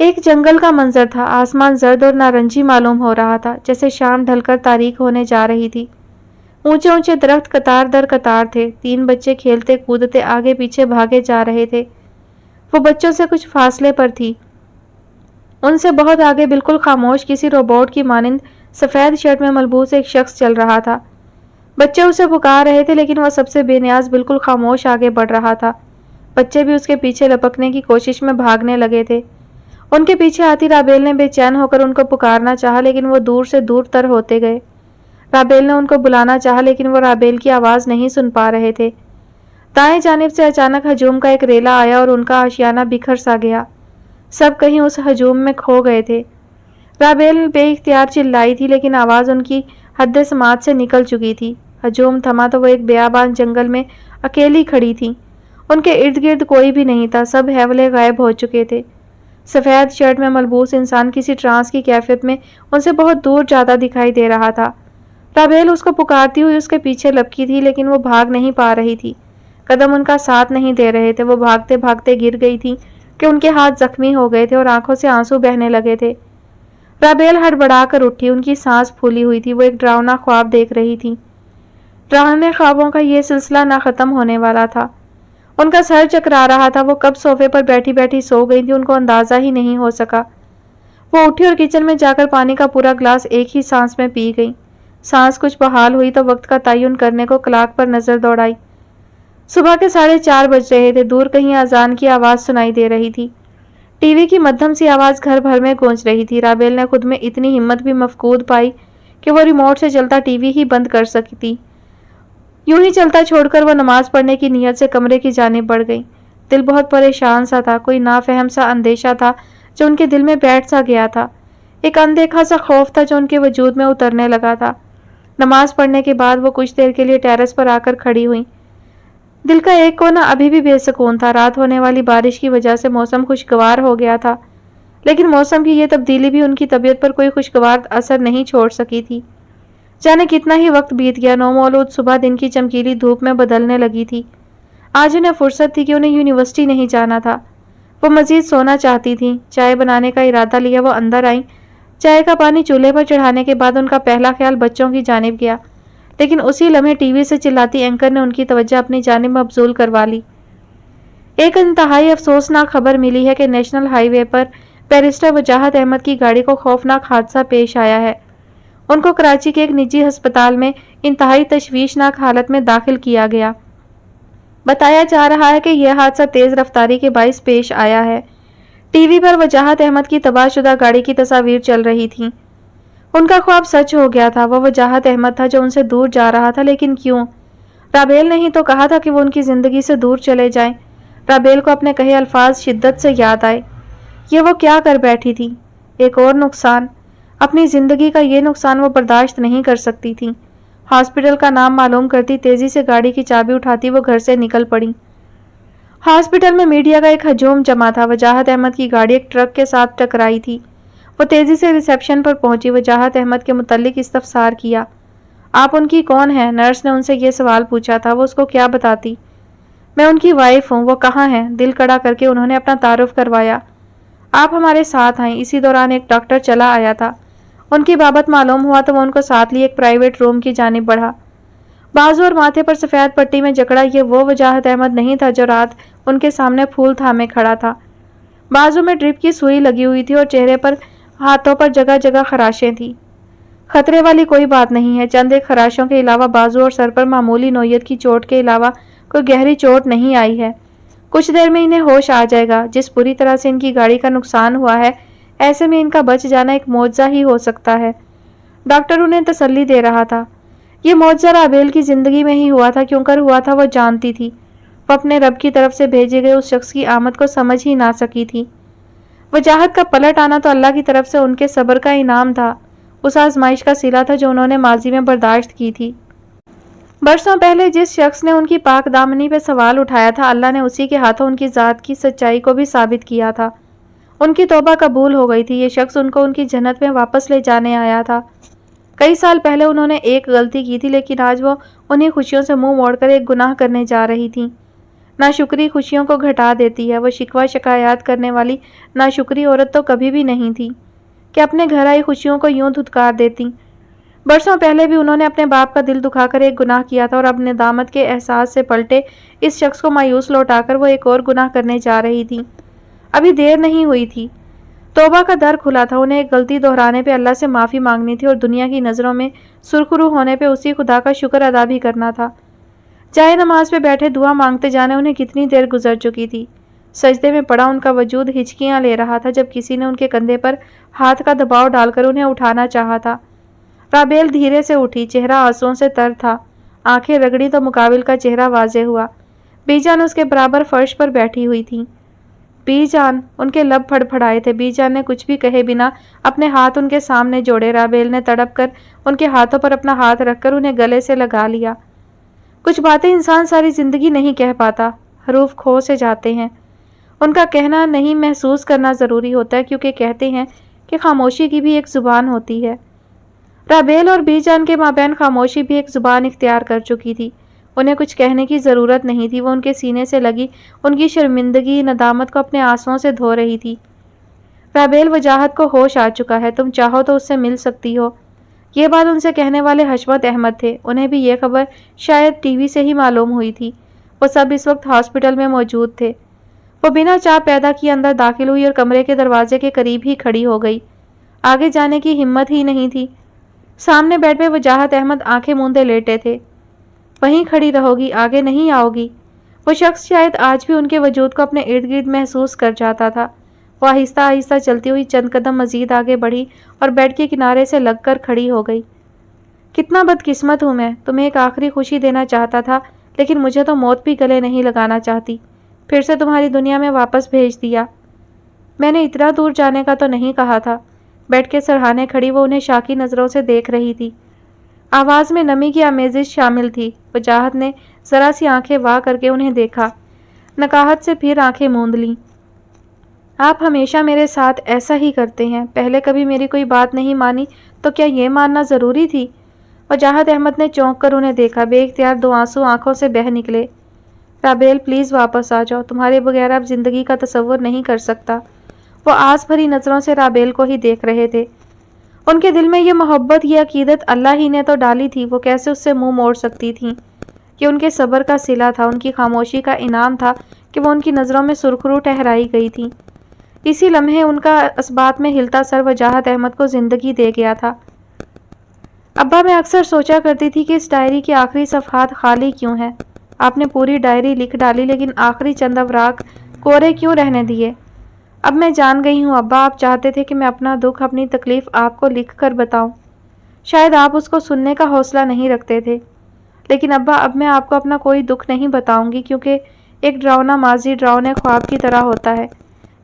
ایک جنگل کا منظر تھا، آسمان زرد اور نارنجی معلوم ہو رہا تھا، جیسے شام ڈھل کر تاریک ہونے جا رہی تھی۔ اونچے اونچے درخت قطار در قطار تھے، 3 بچے کھیلتے کودتے آگے پیچھے بھاگے جا رہے تھے۔ وہ بچوں سے کچھ فاصلے پر تھی، ان سے بہت آگے بالکل خاموش کسی روبوٹ کی مانند سفید شرٹ میں ملبوس ایک شخص چل رہا تھا۔ بچے اسے پکار رہے تھے، لیکن وہ سب سے بے نیاز بالکل خاموش آگے بڑھ رہا تھا۔ بچے بھی اس کے پیچھے لپکنے کی کوشش میں بھاگنے لگے تھے۔ ان کے پیچھے آتی رابیل نے بے چین ہو کر ان کو پکارنا چاہا، لیکن وہ دور سے دور تر ہوتے گئے۔ رابیل نے ان کو بلانا چاہا، لیکن وہ رابیل کی آواز نہیں سن پا رہے تھے۔ دائیں جانب سے اچانک ہجوم کا ایک ریلا آیا اور ان کا آشیانہ بکھر سا گیا۔ سب کہیں اس ہجوم میں کھو گئے تھے۔ رابیل بے اختیار چلائی تھی، لیکن آواز ان کی حد سماعت سے نکل چکی تھی۔ ہجوم تھما تو وہ ایک بیابان جنگل میں اکیلی کھڑی تھی۔ ان کے ارد گرد کوئی بھی نہیں تھا، سب حیولے غائب ہو چکے تھے۔ سفید شرٹ میں ملبوس انسان کسی ٹرانس کی کیفیت میں ان سے بہت دور جاتا دکھائی دے رہا تھا۔ رابیل اس کو پکارتی ہوئی اس کے پیچھے لپکی تھی، لیکن وہ بھاگ نہیں پا رہی تھی۔ قدم ان کا ساتھ نہیں دے رہے تھے۔ وہ بھاگتے بھاگتے گر گئی تھی کہ ان کے ہاتھ زخمی ہو گئے تھے اور آنکھوں سے آنسو بہنے لگے تھے۔ رابیل ہڑبڑا کر اٹھی، ان کی سانس پھولی ہوئی تھی۔ وہ ایک ڈراؤنا خواب دیکھ رہی تھی۔ ڈراؤنے خوابوں کا یہ سلسلہ نہ ختم ہونے والا تھا۔ ان کا سر چکرا رہا تھا۔ وہ کب صوفے پر بیٹھی بیٹھی سو گئی تھی ان کو اندازہ ہی نہیں ہو سکا۔ وہ اٹھی اور کچن میں جا کر پانی کا پورا گلاس ایک ہی سانس میں پی گئی۔ سانس کچھ بحال ہوئی تو وقت کا تعین کرنے کو کلاک پر نظر دوڑائی۔ صبح کے 4:30 بج رہے تھے۔ دور کہیں اذان کی آواز سنائی دے رہی تھی۔ ٹی وی کی مدھم سی آواز گھر بھر میں گونج رہی تھی۔ رابیل نے خود میں اتنی ہمت بھی مفقود پائی کہ وہ ریموٹ سے چلتا ٹی وی ہی بند کر سکتی۔ یوں ہی چلتا چھوڑ کر وہ نماز پڑھنے کی نیت سے کمرے کی جانب بڑھ گئی۔ دل بہت پریشان سا تھا۔ کوئی نافہم سا اندیشہ تھا جو ان کے دل میں بیٹھ سا گیا تھا۔ ایک اندیکھا سا خوف تھا جو ان کے وجود میں اترنے لگا تھا۔ نماز پڑھنے کے بعد وہ کچھ دیر کے لیے ٹیرس پر آ کر کھڑی ہوئی۔ دل کا ایک کونا ابھی بھی بے سکون تھا۔ رات ہونے والی بارش کی وجہ سے موسم خوشگوار ہو گیا تھا، لیکن موسم کی یہ تبدیلی بھی ان کی طبیعت پر کوئی خوشگوار اثر نہیں چھوڑ سکی تھی۔ جانے کتنا ہی وقت بیت گیا، نومولود صبح دن کی چمکیلی دھوپ میں بدلنے لگی تھی۔ آج انہیں فرصت تھی کہ انہیں یونیورسٹی نہیں جانا تھا۔ وہ مزید سونا چاہتی تھیں۔ چائے بنانے کا ارادہ لیا وہ اندر آئیں۔ چائے کا پانی چولہے پر چڑھانے کے بعد ان کا پہلا خیال بچوں کی جانب گیا، لیکن اسی لمحے ٹی وی سے چلاتی اینکر نے ان کی توجہ اپنی جانب مبذول کروا لی۔ ایک انتہائی افسوسناک خبر ملی ہے کہ نیشنل ہائی وے پر بیرسٹر وجاہت احمد کی گاڑی کو خوفناک حادثہ پیش آیا ہے۔ ان کو کراچی کے ایک نجی ہسپتال میں انتہائی تشویشناک حالت میں داخل کیا گیا۔ بتایا جا رہا ہے کہ یہ حادثہ تیز رفتاری کے باعث پیش آیا ہے۔ ٹی وی پر وجاہت احمد کی تباہ شدہ گاڑی کی تصاویر چل رہی تھیں۔ ان کا خواب سچ ہو گیا تھا۔ وہ وجاہت احمد تھا جو ان سے دور جا رہا تھا، لیکن کیوں؟ رابیل نے ہی تو کہا تھا کہ وہ ان کی زندگی سے دور چلے جائیں۔ رابیل کو اپنے کہے الفاظ شدت سے یاد آئے۔ یہ وہ کیا کر بیٹھی تھی؟ ایک اور نقصان۔ اپنی زندگی کا یہ نقصان وہ برداشت نہیں کر سکتی تھی۔ ہاسپٹل کا نام معلوم کرتی تیزی سے گاڑی کی چابی اٹھاتی وہ گھر سے نکل پڑی۔ ہاسپٹل میں میڈیا کا ایک ہجوم جمع تھا۔ وجاہت احمد کی گاڑی ایک ٹرک کے ساتھ ٹکرائی تھی۔ وہ تیزی سے ریسیپشن پر پہنچی۔ وجاہت احمد کے متعلق استفسار کیا۔ آپ ان کی کون ہیں؟ نرس نے ان سے یہ سوال پوچھا تھا۔ وہ اس کو کیا بتاتی؟ میں ان کی وائف ہوں۔ وہ کہاں ہیں؟ دل کڑا کر کے انہوں نے اپنا تعارف کروایا۔ آپ ہمارے ساتھ آئیں۔ اسی دوران ایک ڈاکٹر چلا آیا تھا۔ ان کی بابت معلوم ہوا تو وہ ان کو ساتھ لیے ایک پرائیویٹ روم کی جانب بڑھا۔ بازو اور ماتھے پر سفید پٹی میں جکڑا یہ وہ وجاہت احمد نہیں تھا جو رات ان کے سامنے پھول تھامے کھڑا تھا۔ بازو میں ڈرپ کی سوئی لگی ہوئی تھی اور چہرے پر ہاتھوں پر جگہ جگہ خراشیں تھیں۔ خطرے والی کوئی بات نہیں ہے۔ چند ایک خراشوں کے علاوہ بازو اور سر پر معمولی نوعیت کی چوٹ کے علاوہ کوئی گہری چوٹ نہیں آئی ہے۔ کچھ دیر میں انہیں ہوش آ جائے گا۔ جس بری طرح سے ان کی گاڑی کا نقصان ہوا ہے، ایسے میں ان کا بچ جانا ایک معجزہ ہی ہو سکتا ہے۔ ڈاکٹر انہیں تسلی دے رہا تھا۔ یہ معجزہ رابیل کی زندگی میں ہی ہوا تھا۔ کیوں کر ہوا تھا وہ جانتی تھی۔ وہ اپنے رب کی طرف سے بھیجے گئے اس شخص کی آمد کو سمجھ ہی نہ سکی تھی۔ وجاہت کا پلٹ آنا تو اللہ کی طرف سے ان کے صبر کا انعام تھا، اس آزمائش کا صلہ تھا جو انہوں نے ماضی میں برداشت کی تھی۔ برسوں پہلے جس شخص نے ان کی پاک دامنی پہ سوال اٹھایا تھا، اللہ نے اسی کے ہاتھوں ان کی ذات کی سچائی کو بھی ثابت کیا تھا۔ ان کی توبہ قبول ہو گئی تھی۔ یہ شخص ان کو ان کی جنت میں واپس لے جانے آیا تھا۔ کئی سال پہلے انہوں نے ایک غلطی کی تھی، لیکن آج وہ انہی خوشیوں سے منہ موڑ کر ایک گناہ کرنے جا رہی تھیں۔ ناشکری خوشیوں کو گھٹا دیتی ہے۔ وہ شکوہ شکایات کرنے والی ناشکری عورت تو کبھی بھی نہیں تھی کہ اپنے گھر آئی خوشیوں کو یوں دھتکار دیتی۔ برسوں پہلے بھی انہوں نے اپنے باپ کا دل دکھا کر ایک گناہ کیا تھا اور اب ندامت کے احساس سے پلٹے اس شخص کو مایوس لوٹا کر وہ ایک اور گناہ کرنے جا رہی تھی۔ ابھی دیر نہیں ہوئی تھی۔ توبہ کا در کھلا تھا۔ انہیں ایک غلطی دہرانے پہ اللہ سے معافی مانگنی تھی اور دنیا کی نظروں میں سرخرو ہونے پہ اسی خدا کا شکر ادا بھی کرنا تھا۔ جائے نماز پہ بیٹھے دعا مانگتے جانے انہیں کتنی دیر گزر چکی تھی۔ سجدے میں پڑا ان کا وجود ہچکیاں لے رہا تھا جب کسی نے ان کے کندھے پر ہاتھ کا دباؤ ڈال کر انہیں اٹھانا چاہا تھا۔ رابیل دھیرے سے اٹھی، چہرہ آنسوؤں سے تر تھا۔ آنکھیں رگڑی تو مقابل کا چہرہ واضح ہوا۔ بی جان اس کے برابر فرش پر بیٹھی ہوئی تھی۔ بی جان، ان کے لب پھڑ پھڑائے تھے۔ بی جان نے کچھ بھی کہے بنا اپنے ہاتھ ان کے سامنے جوڑے۔ رابیل نے تڑپ کر ان کے ہاتھوں پر اپنا ہاتھ رکھ کر انہیں گلے سے لگا لیا۔ کچھ باتیں انسان ساری زندگی نہیں کہہ پاتا، حروف کھو سے جاتے ہیں۔ ان کا کہنا نہیں محسوس کرنا ضروری ہوتا ہے، کیونکہ کہتے ہیں کہ خاموشی کی بھی ایک زبان ہوتی ہے۔ رابیل اور بی جان کے مابین خاموشی بھی ایک زبان اختیار کر چکی تھی۔ انہیں کچھ کہنے کی ضرورت نہیں تھی، وہ ان کے سینے سے لگی ان کی شرمندگی، ندامت کو اپنے آنسوؤں سے دھو رہی تھی۔ رابیل، وجاہت کو ہوش آ چکا ہے، تم چاہو تو اس سے مل سکتی ہو۔ یہ بات ان سے کہنے والے حشمت احمد تھے۔ انہیں بھی یہ خبر شاید ٹی وی سے ہی معلوم ہوئی تھی۔ وہ سب اس وقت ہاسپٹل میں موجود تھے۔ وہ بنا چاہ پیدا کیے اندر داخل ہوئی اور کمرے کے دروازے کے قریب ہی کھڑی ہو گئی۔ آگے جانے کی ہمت ہی نہیں تھی۔ سامنے بیڈ پہ وجاہت احمد آنکھیں موندے لیٹے تھے۔ وہیں کھڑی رہو گی، آگے نہیں آؤ گی؟ وہ شخص شاید آج بھی ان کے وجود کو اپنے ارد گرد محسوس کر جاتا تھا۔ وہ آہستہ آہستہ چلتی ہوئی چند قدم مزید آگے بڑھی اور بیڈ کے کنارے سے لگ کر کھڑی ہو گئی۔ کتنا بدقسمت ہوں میں، تمہیں ایک آخری خوشی دینا چاہتا تھا، لیکن مجھے تو موت بھی گلے نہیں لگانا چاہتی۔ پھر سے تمہاری دنیا میں واپس بھیج دیا۔ میں نے اتنا دور جانے کا تو نہیں کہا تھا۔ بیڈ کے سرہانے کھڑی وہ انہیں شاکی نظروں سے دیکھ رہی تھی۔ آواز میں نمی کی آمیزش شامل تھی۔ وجاہت نے ذرا سی آنکھیں واہ کر کے انہیں دیکھا، نکاہت سے پھر آنکھیں موند لیں۔ آپ ہمیشہ میرے ساتھ ایسا ہی کرتے ہیں، پہلے کبھی میری کوئی بات نہیں مانی تو کیا یہ ماننا ضروری تھی؟ وجاہت احمد نے چونک کر انہیں دیکھا، بے اختیار دو آنسو آنکھوں سے بہہ نکلے۔ رابیل پلیز واپس آ جاؤ، تمہارے بغیر اب زندگی کا تصور نہیں کر سکتا۔ وہ آس بھری نظروں سے رابیل کو ہی دیکھ رہے تھے۔ ان کے دل میں یہ محبت، یہ عقیدت اللہ ہی نے تو ڈالی تھی، وہ کیسے اس سے منہ موڑ سکتی تھیں؟ یہ ان کے صبر کا صلہ تھا، ان کی خاموشی کا انعام تھا کہ وہ ان کی نظروں میں سرخرو ٹھہرائی گئی تھی۔ اسی لمحے ان کا اسبات میں ہلتا سر وجاہت احمد کو زندگی دے گیا تھا۔ ابا، میں اکثر سوچا کرتی تھی کہ اس ڈائری کے آخری صفحات خالی کیوں ہیں؟ آپ نے پوری ڈائری لکھ ڈالی، لیکن آخری چند اوراق کورے کیوں رہنے دیے؟ اب میں جان گئی ہوں ابا، آپ چاہتے تھے کہ میں اپنا دکھ، اپنی تکلیف آپ کو لکھ کر بتاؤں۔ شاید آپ اس کو سننے کا حوصلہ نہیں رکھتے تھے، لیکن ابا اب میں آپ کو اپنا کوئی دکھ نہیں بتاؤں گی، کیونکہ ایک ڈراؤنا ماضی ڈراؤنے خواب کی طرح ہوتا ہے،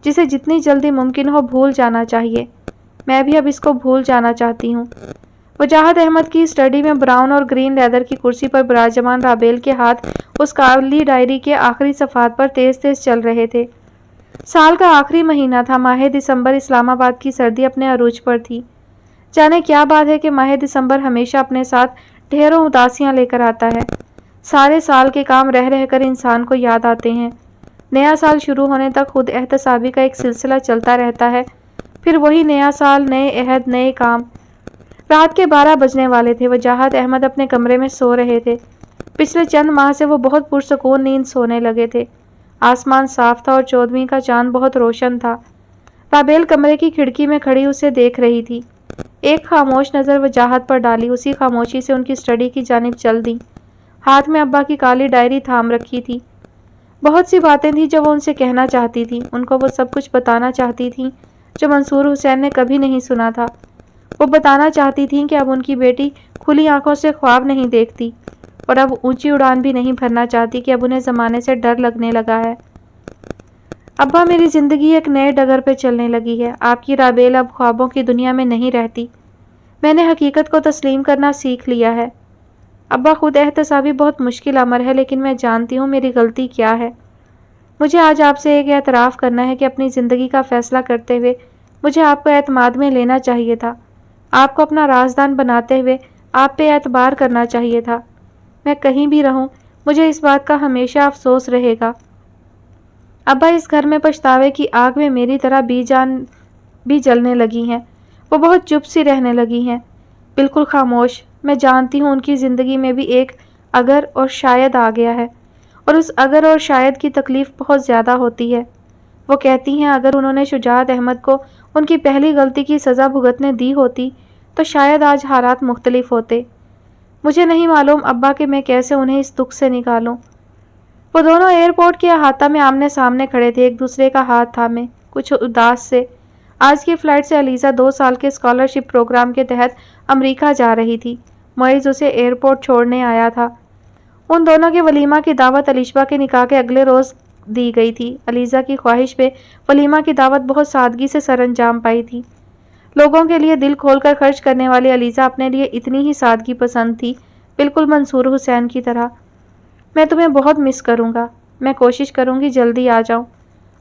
جسے جتنی جلدی ممکن ہو بھول جانا چاہیے۔ میں بھی اب اس کو بھول جانا چاہتی ہوں۔ وجاہت احمد کی اسٹڈی میں براؤن اور گرین لیدر کی کرسی پر براجمان رابیل کے ہاتھ اس کالی ڈائری کے آخری صفحات پر تیز تیز چل رہے تھے۔ سال کا آخری مہینہ تھا، ماہ دسمبر۔ اسلام آباد کی سردی اپنے عروج پر تھی۔ جانے کیا بات ہے کہ ماہ دسمبر ہمیشہ اپنے ساتھ ڈھیروں اداسیاں لے کر آتا ہے۔ سارے سال کے کام رہ رہ کر انسان کو یاد آتے ہیں۔ نیا سال شروع ہونے تک خود احتسابی کا ایک سلسلہ چلتا رہتا ہے، پھر وہی نیا سال، نئے عہد، نئے کام۔ رات کے 12 بجنے والے تھے۔ وجاہت احمد اپنے کمرے میں سو رہے تھے۔ پچھلے چند ماہ سے وہ بہت پرسکون نیند سونے لگے تھے۔ آسمان صاف تھا اور 14ویں کا چاند بہت روشن تھا۔ رابیل کمرے کی کھڑکی میں کھڑی اسے دیکھ رہی تھی۔ ایک خاموش نظر وجاہت پر ڈالی، اسی خاموشی سے ان کی اسٹڈی کی جانب چل دی۔ ہاتھ میں ابا کی کالی ڈائری تھام رکھی تھی۔ بہت سی باتیں تھیں جو وہ ان سے کہنا چاہتی تھی، ان کو وہ سب کچھ بتانا چاہتی تھیں جو منصور حسین نے کبھی نہیں سنا تھا۔ وہ بتانا چاہتی تھیں کہ اب ان کی بیٹی کھلی آنکھوں سے خواب نہیں دیکھتی، اور اب اونچی اڑان بھی نہیں بھرنا چاہتی کہ اب انہیں زمانے سے ڈر لگنے لگا ہے۔ ابا، میری زندگی ایک نئے ڈگر پہ چلنے لگی ہے۔ آپ کی رابیل اب خوابوں کی دنیا میں نہیں رہتی۔ میں نے حقیقت کو تسلیم کرنا سیکھ لیا ہے۔ ابا، خود احتسابی بہت مشکل امر ہے، لیکن میں جانتی ہوں میری غلطی کیا ہے۔ مجھے آج آپ سے ایک اعتراف کرنا ہے کہ اپنی زندگی کا فیصلہ کرتے ہوئے مجھے آپ کو اعتماد میں لینا چاہیے تھا۔ آپ کو اپنا رازدان بناتے ہوئے آپ پہ اعتبار کرنا چاہیے تھا۔ میں کہیں بھی رہوں، مجھے اس بات کا ہمیشہ افسوس رہے گا۔ ابا، اس گھر میں پچھتاوے کی آگ میں میری طرح بی جان بھی جلنے لگی ہیں۔ وہ بہت چپ سی رہنے لگی ہیں، بالکل خاموش۔ میں جانتی ہوں ان کی زندگی میں بھی ایک اگر اور شاید آ گیا ہے، اور اس اگر اور شاید کی تکلیف بہت زیادہ ہوتی ہے۔ وہ کہتی ہیں اگر انہوں نے شجاعت احمد کو ان کی پہلی غلطی کی سزا بھگتنے دی ہوتی تو شاید آج حالات مختلف ہوتے۔ مجھے نہیں معلوم ابا کہ میں کیسے انہیں اس دکھ سے نکالوں۔ وہ دونوں ایئرپورٹ کے احاطہ میں آمنے سامنے کھڑے تھے، ایک دوسرے کا ہاتھ تھامے، کچھ اداس سے۔ آج کی فلائٹ سے علیزہ 2 سال کے اسکالرشپ پروگرام کے تحت امریکہ جا رہی تھی۔ معیز اسے ایئرپورٹ چھوڑنے آیا تھا۔ ان دونوں کے ولیمہ کی دعوت علیشبہ کے نکاح کے اگلے روز دی گئی تھی۔ علیزہ کی خواہش پہ ولیمہ کی دعوت بہت سادگی سے سر انجام پائی تھی۔ لوگوں کے لیے دل کھول کر خرچ کرنے والی علیزہ اپنے لیے اتنی ہی سادگی پسند تھی، بالکل منصور حسین کی طرح۔ میں تمہیں بہت مس کروں گا۔ میں کوشش کروں گی جلدی آ جاؤں۔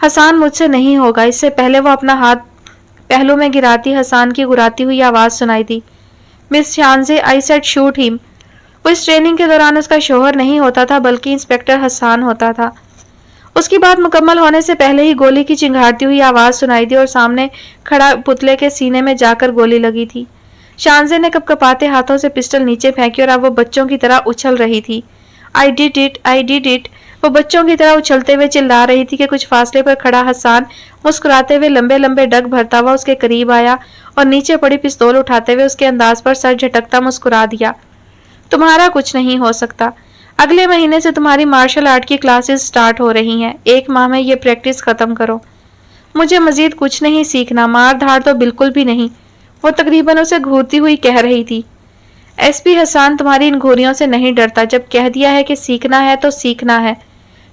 حسان مجھ سے نہیں ہوگا۔ اس سے پہلے وہ اپنا ہاتھ پہلو میں گراتی حسان کی گراتی ہوئی آواز سنائی دی، مس شانزے آئی سیڈ شوٹ ہم۔ وہ اس ٹریننگ کے دوران اس کا شوہر نہیں ہوتا تھا بلکہ انسپکٹر حسان ہوتا تھا۔ اس کی بات مکمل ہونے سے پہلے ہی گولی کی چنگھاڑتی ہوئی آواز سنائی دی اور سامنے کھڑا پتلے کے سینے میں جا کر گولی لگی تھی۔ شانزے نے کپکپاتے ہاتھوں سے پسٹل نیچے پھینکی اور اب وہ بچوں کی طرح اچھل رہی تھی۔ I did it, I did it. وہ بچوں کی طرح اچھلتے ہوئے چلا رہی تھی کہ کچھ فاصلے پر کھڑا حسان مسکراتے ہوئے لمبے لمبے ڈگ بھرتا ہوا اس کے قریب آیا اور نیچے پڑی پستول اٹھاتے ہوئے اس کے انداز پر سر جھٹکتا مسکرا دیا۔ تمہارا کچھ نہیں ہو سکتا۔ اگلے مہینے سے تمہاری مارشل آرٹ کی کلاسز سٹارٹ ہو رہی ہیں۔ 1 ماہ میں یہ پریکٹس ختم کرو۔ مجھے مزید کچھ نہیں سیکھنا، مار دھاڑ تو بالکل بھی نہیں، وہ تقریباً اسے گھورتی ہوئی کہہ رہی تھی۔ ایس پی حسان تمہاری ان گھوریوں سے نہیں ڈرتا، جب کہہ دیا ہے کہ سیکھنا ہے تو سیکھنا ہے۔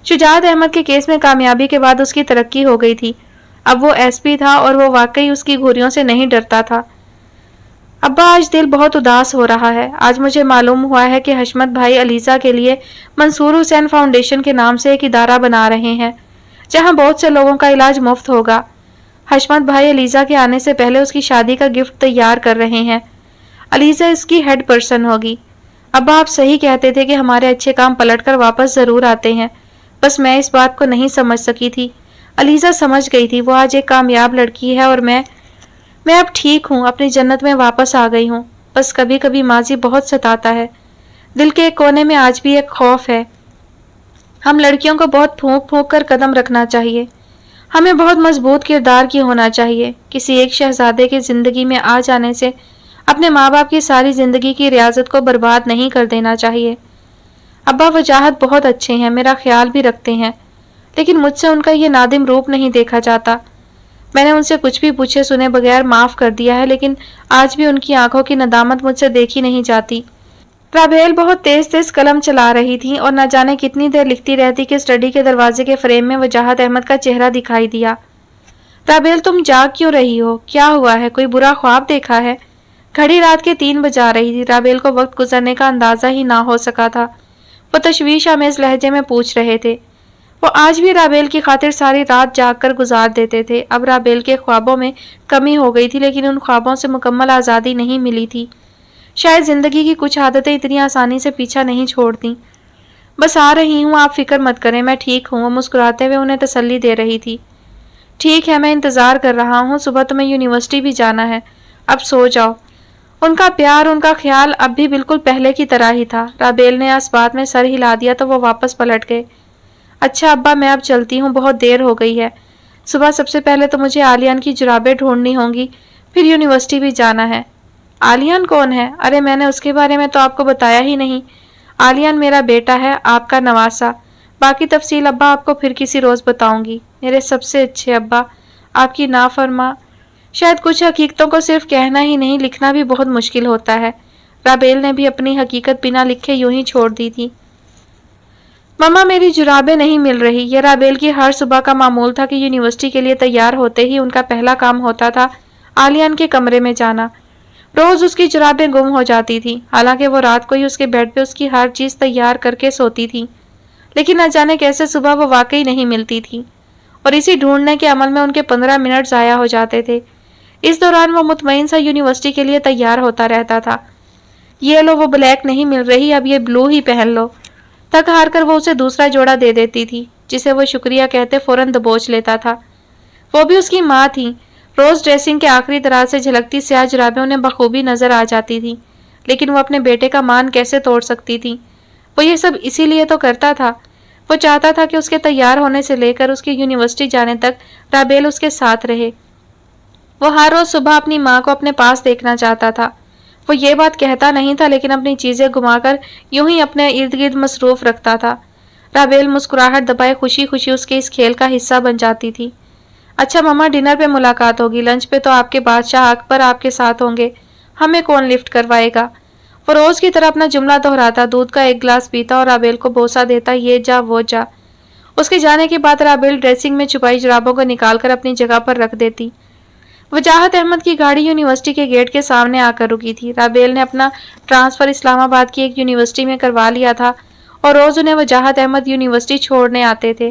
شجاعت احمد کے کیس میں کامیابی کے بعد اس کی ترقی ہو گئی تھی۔ اب وہ ایس پی تھا اور وہ واقعی اس کی گھوریوں سے نہیں ڈرتا تھا۔ ابا آج دل بہت اداس ہو رہا ہے۔ آج مجھے معلوم ہوا ہے کہ حشمت بھائی علیزہ کے لیے منصور حسین فاؤنڈیشن کے نام سے ایک ادارہ بنا رہے ہیں جہاں بہت سے لوگوں کا علاج مفت ہوگا۔ حشمت بھائی علیزہ کے آنے سے پہلے اس کی شادی کا گفٹ تیار کر رہے ہیں۔ علیزہ اس کی ہیڈ پرسن ہوگی۔ ابا آپ صحیح کہتے تھے کہ ہمارے اچھے کام پلٹ کر واپس ضرور آتے ہیں، بس میں اس بات کو نہیں سمجھ سکی تھی۔ علیزہ سمجھ گئی تھی۔ وہ آج ایک کامیاب لڑکی ہے اور میں اب ٹھیک ہوں، اپنی جنت میں واپس آ گئی ہوں۔ بس کبھی کبھی ماضی بہت ستاتا ہے۔ دل کے ایک کونے میں آج بھی ایک خوف ہے۔ ہم لڑکیوں کو بہت پھونک پھونک کر قدم رکھنا چاہیے۔ ہمیں بہت مضبوط کردار کی ہونا چاہیے۔ کسی ایک شہزادے کی زندگی میں آ جانے سے اپنے ماں باپ کی ساری زندگی کی ریاضت کو برباد نہیں کر دینا چاہیے۔ ابا وجاہت بہت اچھے ہیں، میرا خیال بھی رکھتے ہیں، لیکن مجھ سے ان کا یہ نادم روپ نہیں دیکھا جاتا۔ میں نے ان سے کچھ بھی پوچھے سنے بغیر معاف کر دیا ہے، لیکن آج بھی ان کی آنکھوں کی ندامت مجھ سے دیکھی نہیں جاتی۔ رابیل بہت تیز تیز قلم چلا رہی تھی اور نہ جانے کتنی دیر لکھتی رہتی کہ اسٹڈی کے دروازے کے فریم میں وجاہت احمد کا چہرہ دکھائی دیا۔ رابیل تم جاگ کیوں رہی ہو؟ کیا ہوا ہے؟ کوئی برا خواب دیکھا ہے؟ گھڑی رات کے 3 بجا رہی تھی۔ رابیل کو وقت گزرنے کا اندازہ ہی نہ ہو سکا تھا۔ وہ تشویش آمیز لہجے میں پوچھ رہے تھے۔ وہ آج بھی رابیل کی خاطر ساری رات جاگ کر گزار دیتے تھے۔ اب رابیل کے خوابوں میں کمی ہو گئی تھی، لیکن ان خوابوں سے مکمل آزادی نہیں ملی تھی۔ شاید زندگی کی کچھ عادتیں اتنی آسانی سے پیچھا نہیں چھوڑتی۔ بس آ رہی ہوں، آپ فکر مت کریں، میں ٹھیک ہوں۔ وہ مسکراتے ہوئے انہیں تسلی دے رہی تھی۔ ٹھیک ہے، میں انتظار کر رہا ہوں، صبح تمہیں یونیورسٹی بھی جانا ہے، اب سو جاؤ۔ ان کا پیار، ان کا خیال اب بھی بالکل پہلے کی طرح ہی تھا۔ رابیل نے اس بات میں سر ہلا دیا تو وہ واپس پلٹ گئے۔ اچھا ابا میں اب چلتی ہوں، بہت دیر ہو گئی ہے۔ صبح سب سے پہلے تو مجھے آلیان کی جرابیں ڈھونڈنی ہوں گی، پھر یونیورسٹی بھی جانا ہے۔ آلیان کون ہے؟ ارے میں نے اس کے بارے میں تو آپ کو بتایا ہی نہیں۔ آلیان میرا بیٹا ہے، آپ کا نواسا۔ باقی تفصیل ابا آپ کو پھر کسی روز بتاؤں گی۔ میرے سب سے اچھے ابا، آپ کی نافرما۔ شاید کچھ حقیقتوں کو صرف کہنا ہی نہیں، لکھنا بھی بہت مشکل ہوتا ہے۔ رابیل نے بھی اپنی حقیقت بنا لکھے یوں ہی چھوڑ دی تھی۔ مما میری جرابیں نہیں مل رہی۔ یہ رابیل کی ہر صبح کا معمول تھا کہ یونیورسٹی کے لیے تیار ہوتے ہی ان کا پہلا کام ہوتا تھا آلیان کے کمرے میں جانا۔ روز اس کی جرابیں گم ہو جاتی تھی، حالانکہ وہ رات کو ہی اس کے بیڈ پہ اس کی ہر چیز تیار کر کے سوتی تھی، لیکن نہ جانے کیسے صبح وہ واقعی نہیں ملتی تھی، اور اسی ڈھونڈنے کے عمل میں ان کے 15 منٹ ضائع ہو جاتے تھے۔ اس دوران وہ مطمئن سا یونیورسٹی کے لیے تیار ہوتا رہتا تھا۔ یہ لو، وہ بلیک نہیں مل رہی، اب یہ بلو ہی پہن لو۔ تھک ہار کر وہ اسے دوسرا جوڑا دے دیتی تھی، جسے وہ شکریہ کہتے فوراً دبوچ لیتا تھا۔ وہ بھی اس کی ماں تھی۔ روز ڈریسنگ کے آخری دراز سے جھلکتی سیاہ جرابیں انہیں بخوبی نظر آ جاتی تھی، لیکن وہ اپنے بیٹے کا مان کیسے توڑ سکتی تھی؟ وہ یہ سب اسی لیے تو کرتا تھا۔ وہ چاہتا تھا کہ اس کے تیار ہونے سے لے کر اس کے یونیورسٹی جانے تک رابیل اس کے ساتھ رہے۔ وہ ہر روز صبح اپنی ماں کو اپنے پاس دیکھنا چاہتا تھا۔ وہ یہ بات کہتا نہیں تھا، لیکن اپنی چیزیں گھما کر یوں ہی اپنے ارد گرد مصروف رکھتا تھا۔ رابیل مسکراہٹ دبائے خوشی خوشی اس کے اس کھیل کا حصہ بن جاتی تھی۔ اچھا مما، ڈنر پہ ملاقات ہوگی، لنچ پہ تو آپ کے بادشاہ اکبر آپ کے ساتھ ہوں گے، ہمیں کون لفٹ کروائے گا؟ وہ روز کی طرح اپنا جملہ دہراتا، دودھ کا 1 گلاس پیتا اور رابیل کو بوسہ دیتا، یہ جا وہ جا۔ اس کے جانے کے بعد رابیل ڈریسنگ میں چھپائی جرابوں کو نکال کر اپنی جگہ پر رکھ دیتی۔ وجاہت احمد کی گاڑی یونیورسٹی کے گیٹ کے سامنے آ کر رکی تھی۔ رابیل نے اپنا ٹرانسفر اسلام آباد کی ایک یونیورسٹی میں کروا لیا تھا اور روز انہیں وجاہت احمد یونیورسٹی چھوڑنے آتے تھے۔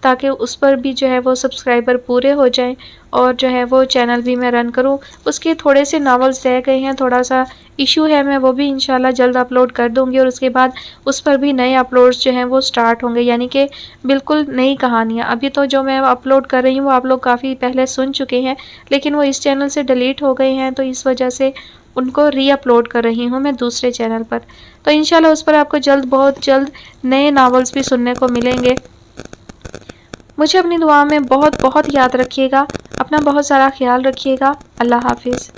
تاکہ اس پر بھی جو ہے وہ سبسکرائبر پورے ہو جائیں اور جو ہے وہ چینل بھی میں رن کروں۔ اس کے تھوڑے سے ناولز رہ گئے ہیں، تھوڑا سا ایشو ہے، میں وہ بھی انشاءاللہ جلد اپلوڈ کر دوں گی، اور اس کے بعد اس پر بھی نئے اپلوڈز جو ہیں وہ سٹارٹ ہوں گے، یعنی کہ بالکل نئی کہانیاں۔ ابھی تو جو میں اپلوڈ کر رہی ہوں وہ آپ لوگ کافی پہلے سن چکے ہیں، لیکن وہ اس چینل سے ڈیلیٹ ہو گئے ہیں، تو اس وجہ سے ان کو ری اپلوڈ کر رہی ہوں میں دوسرے چینل پر۔ تو انشاءاللہ اس پر آپ کو جلد، بہت جلد نئے ناولز بھی سننے کو ملیں گے۔ مجھے اپنی دعا میں بہت بہت یاد رکھیے گا، اپنا بہت سارا خیال رکھیے گا۔ اللہ حافظ۔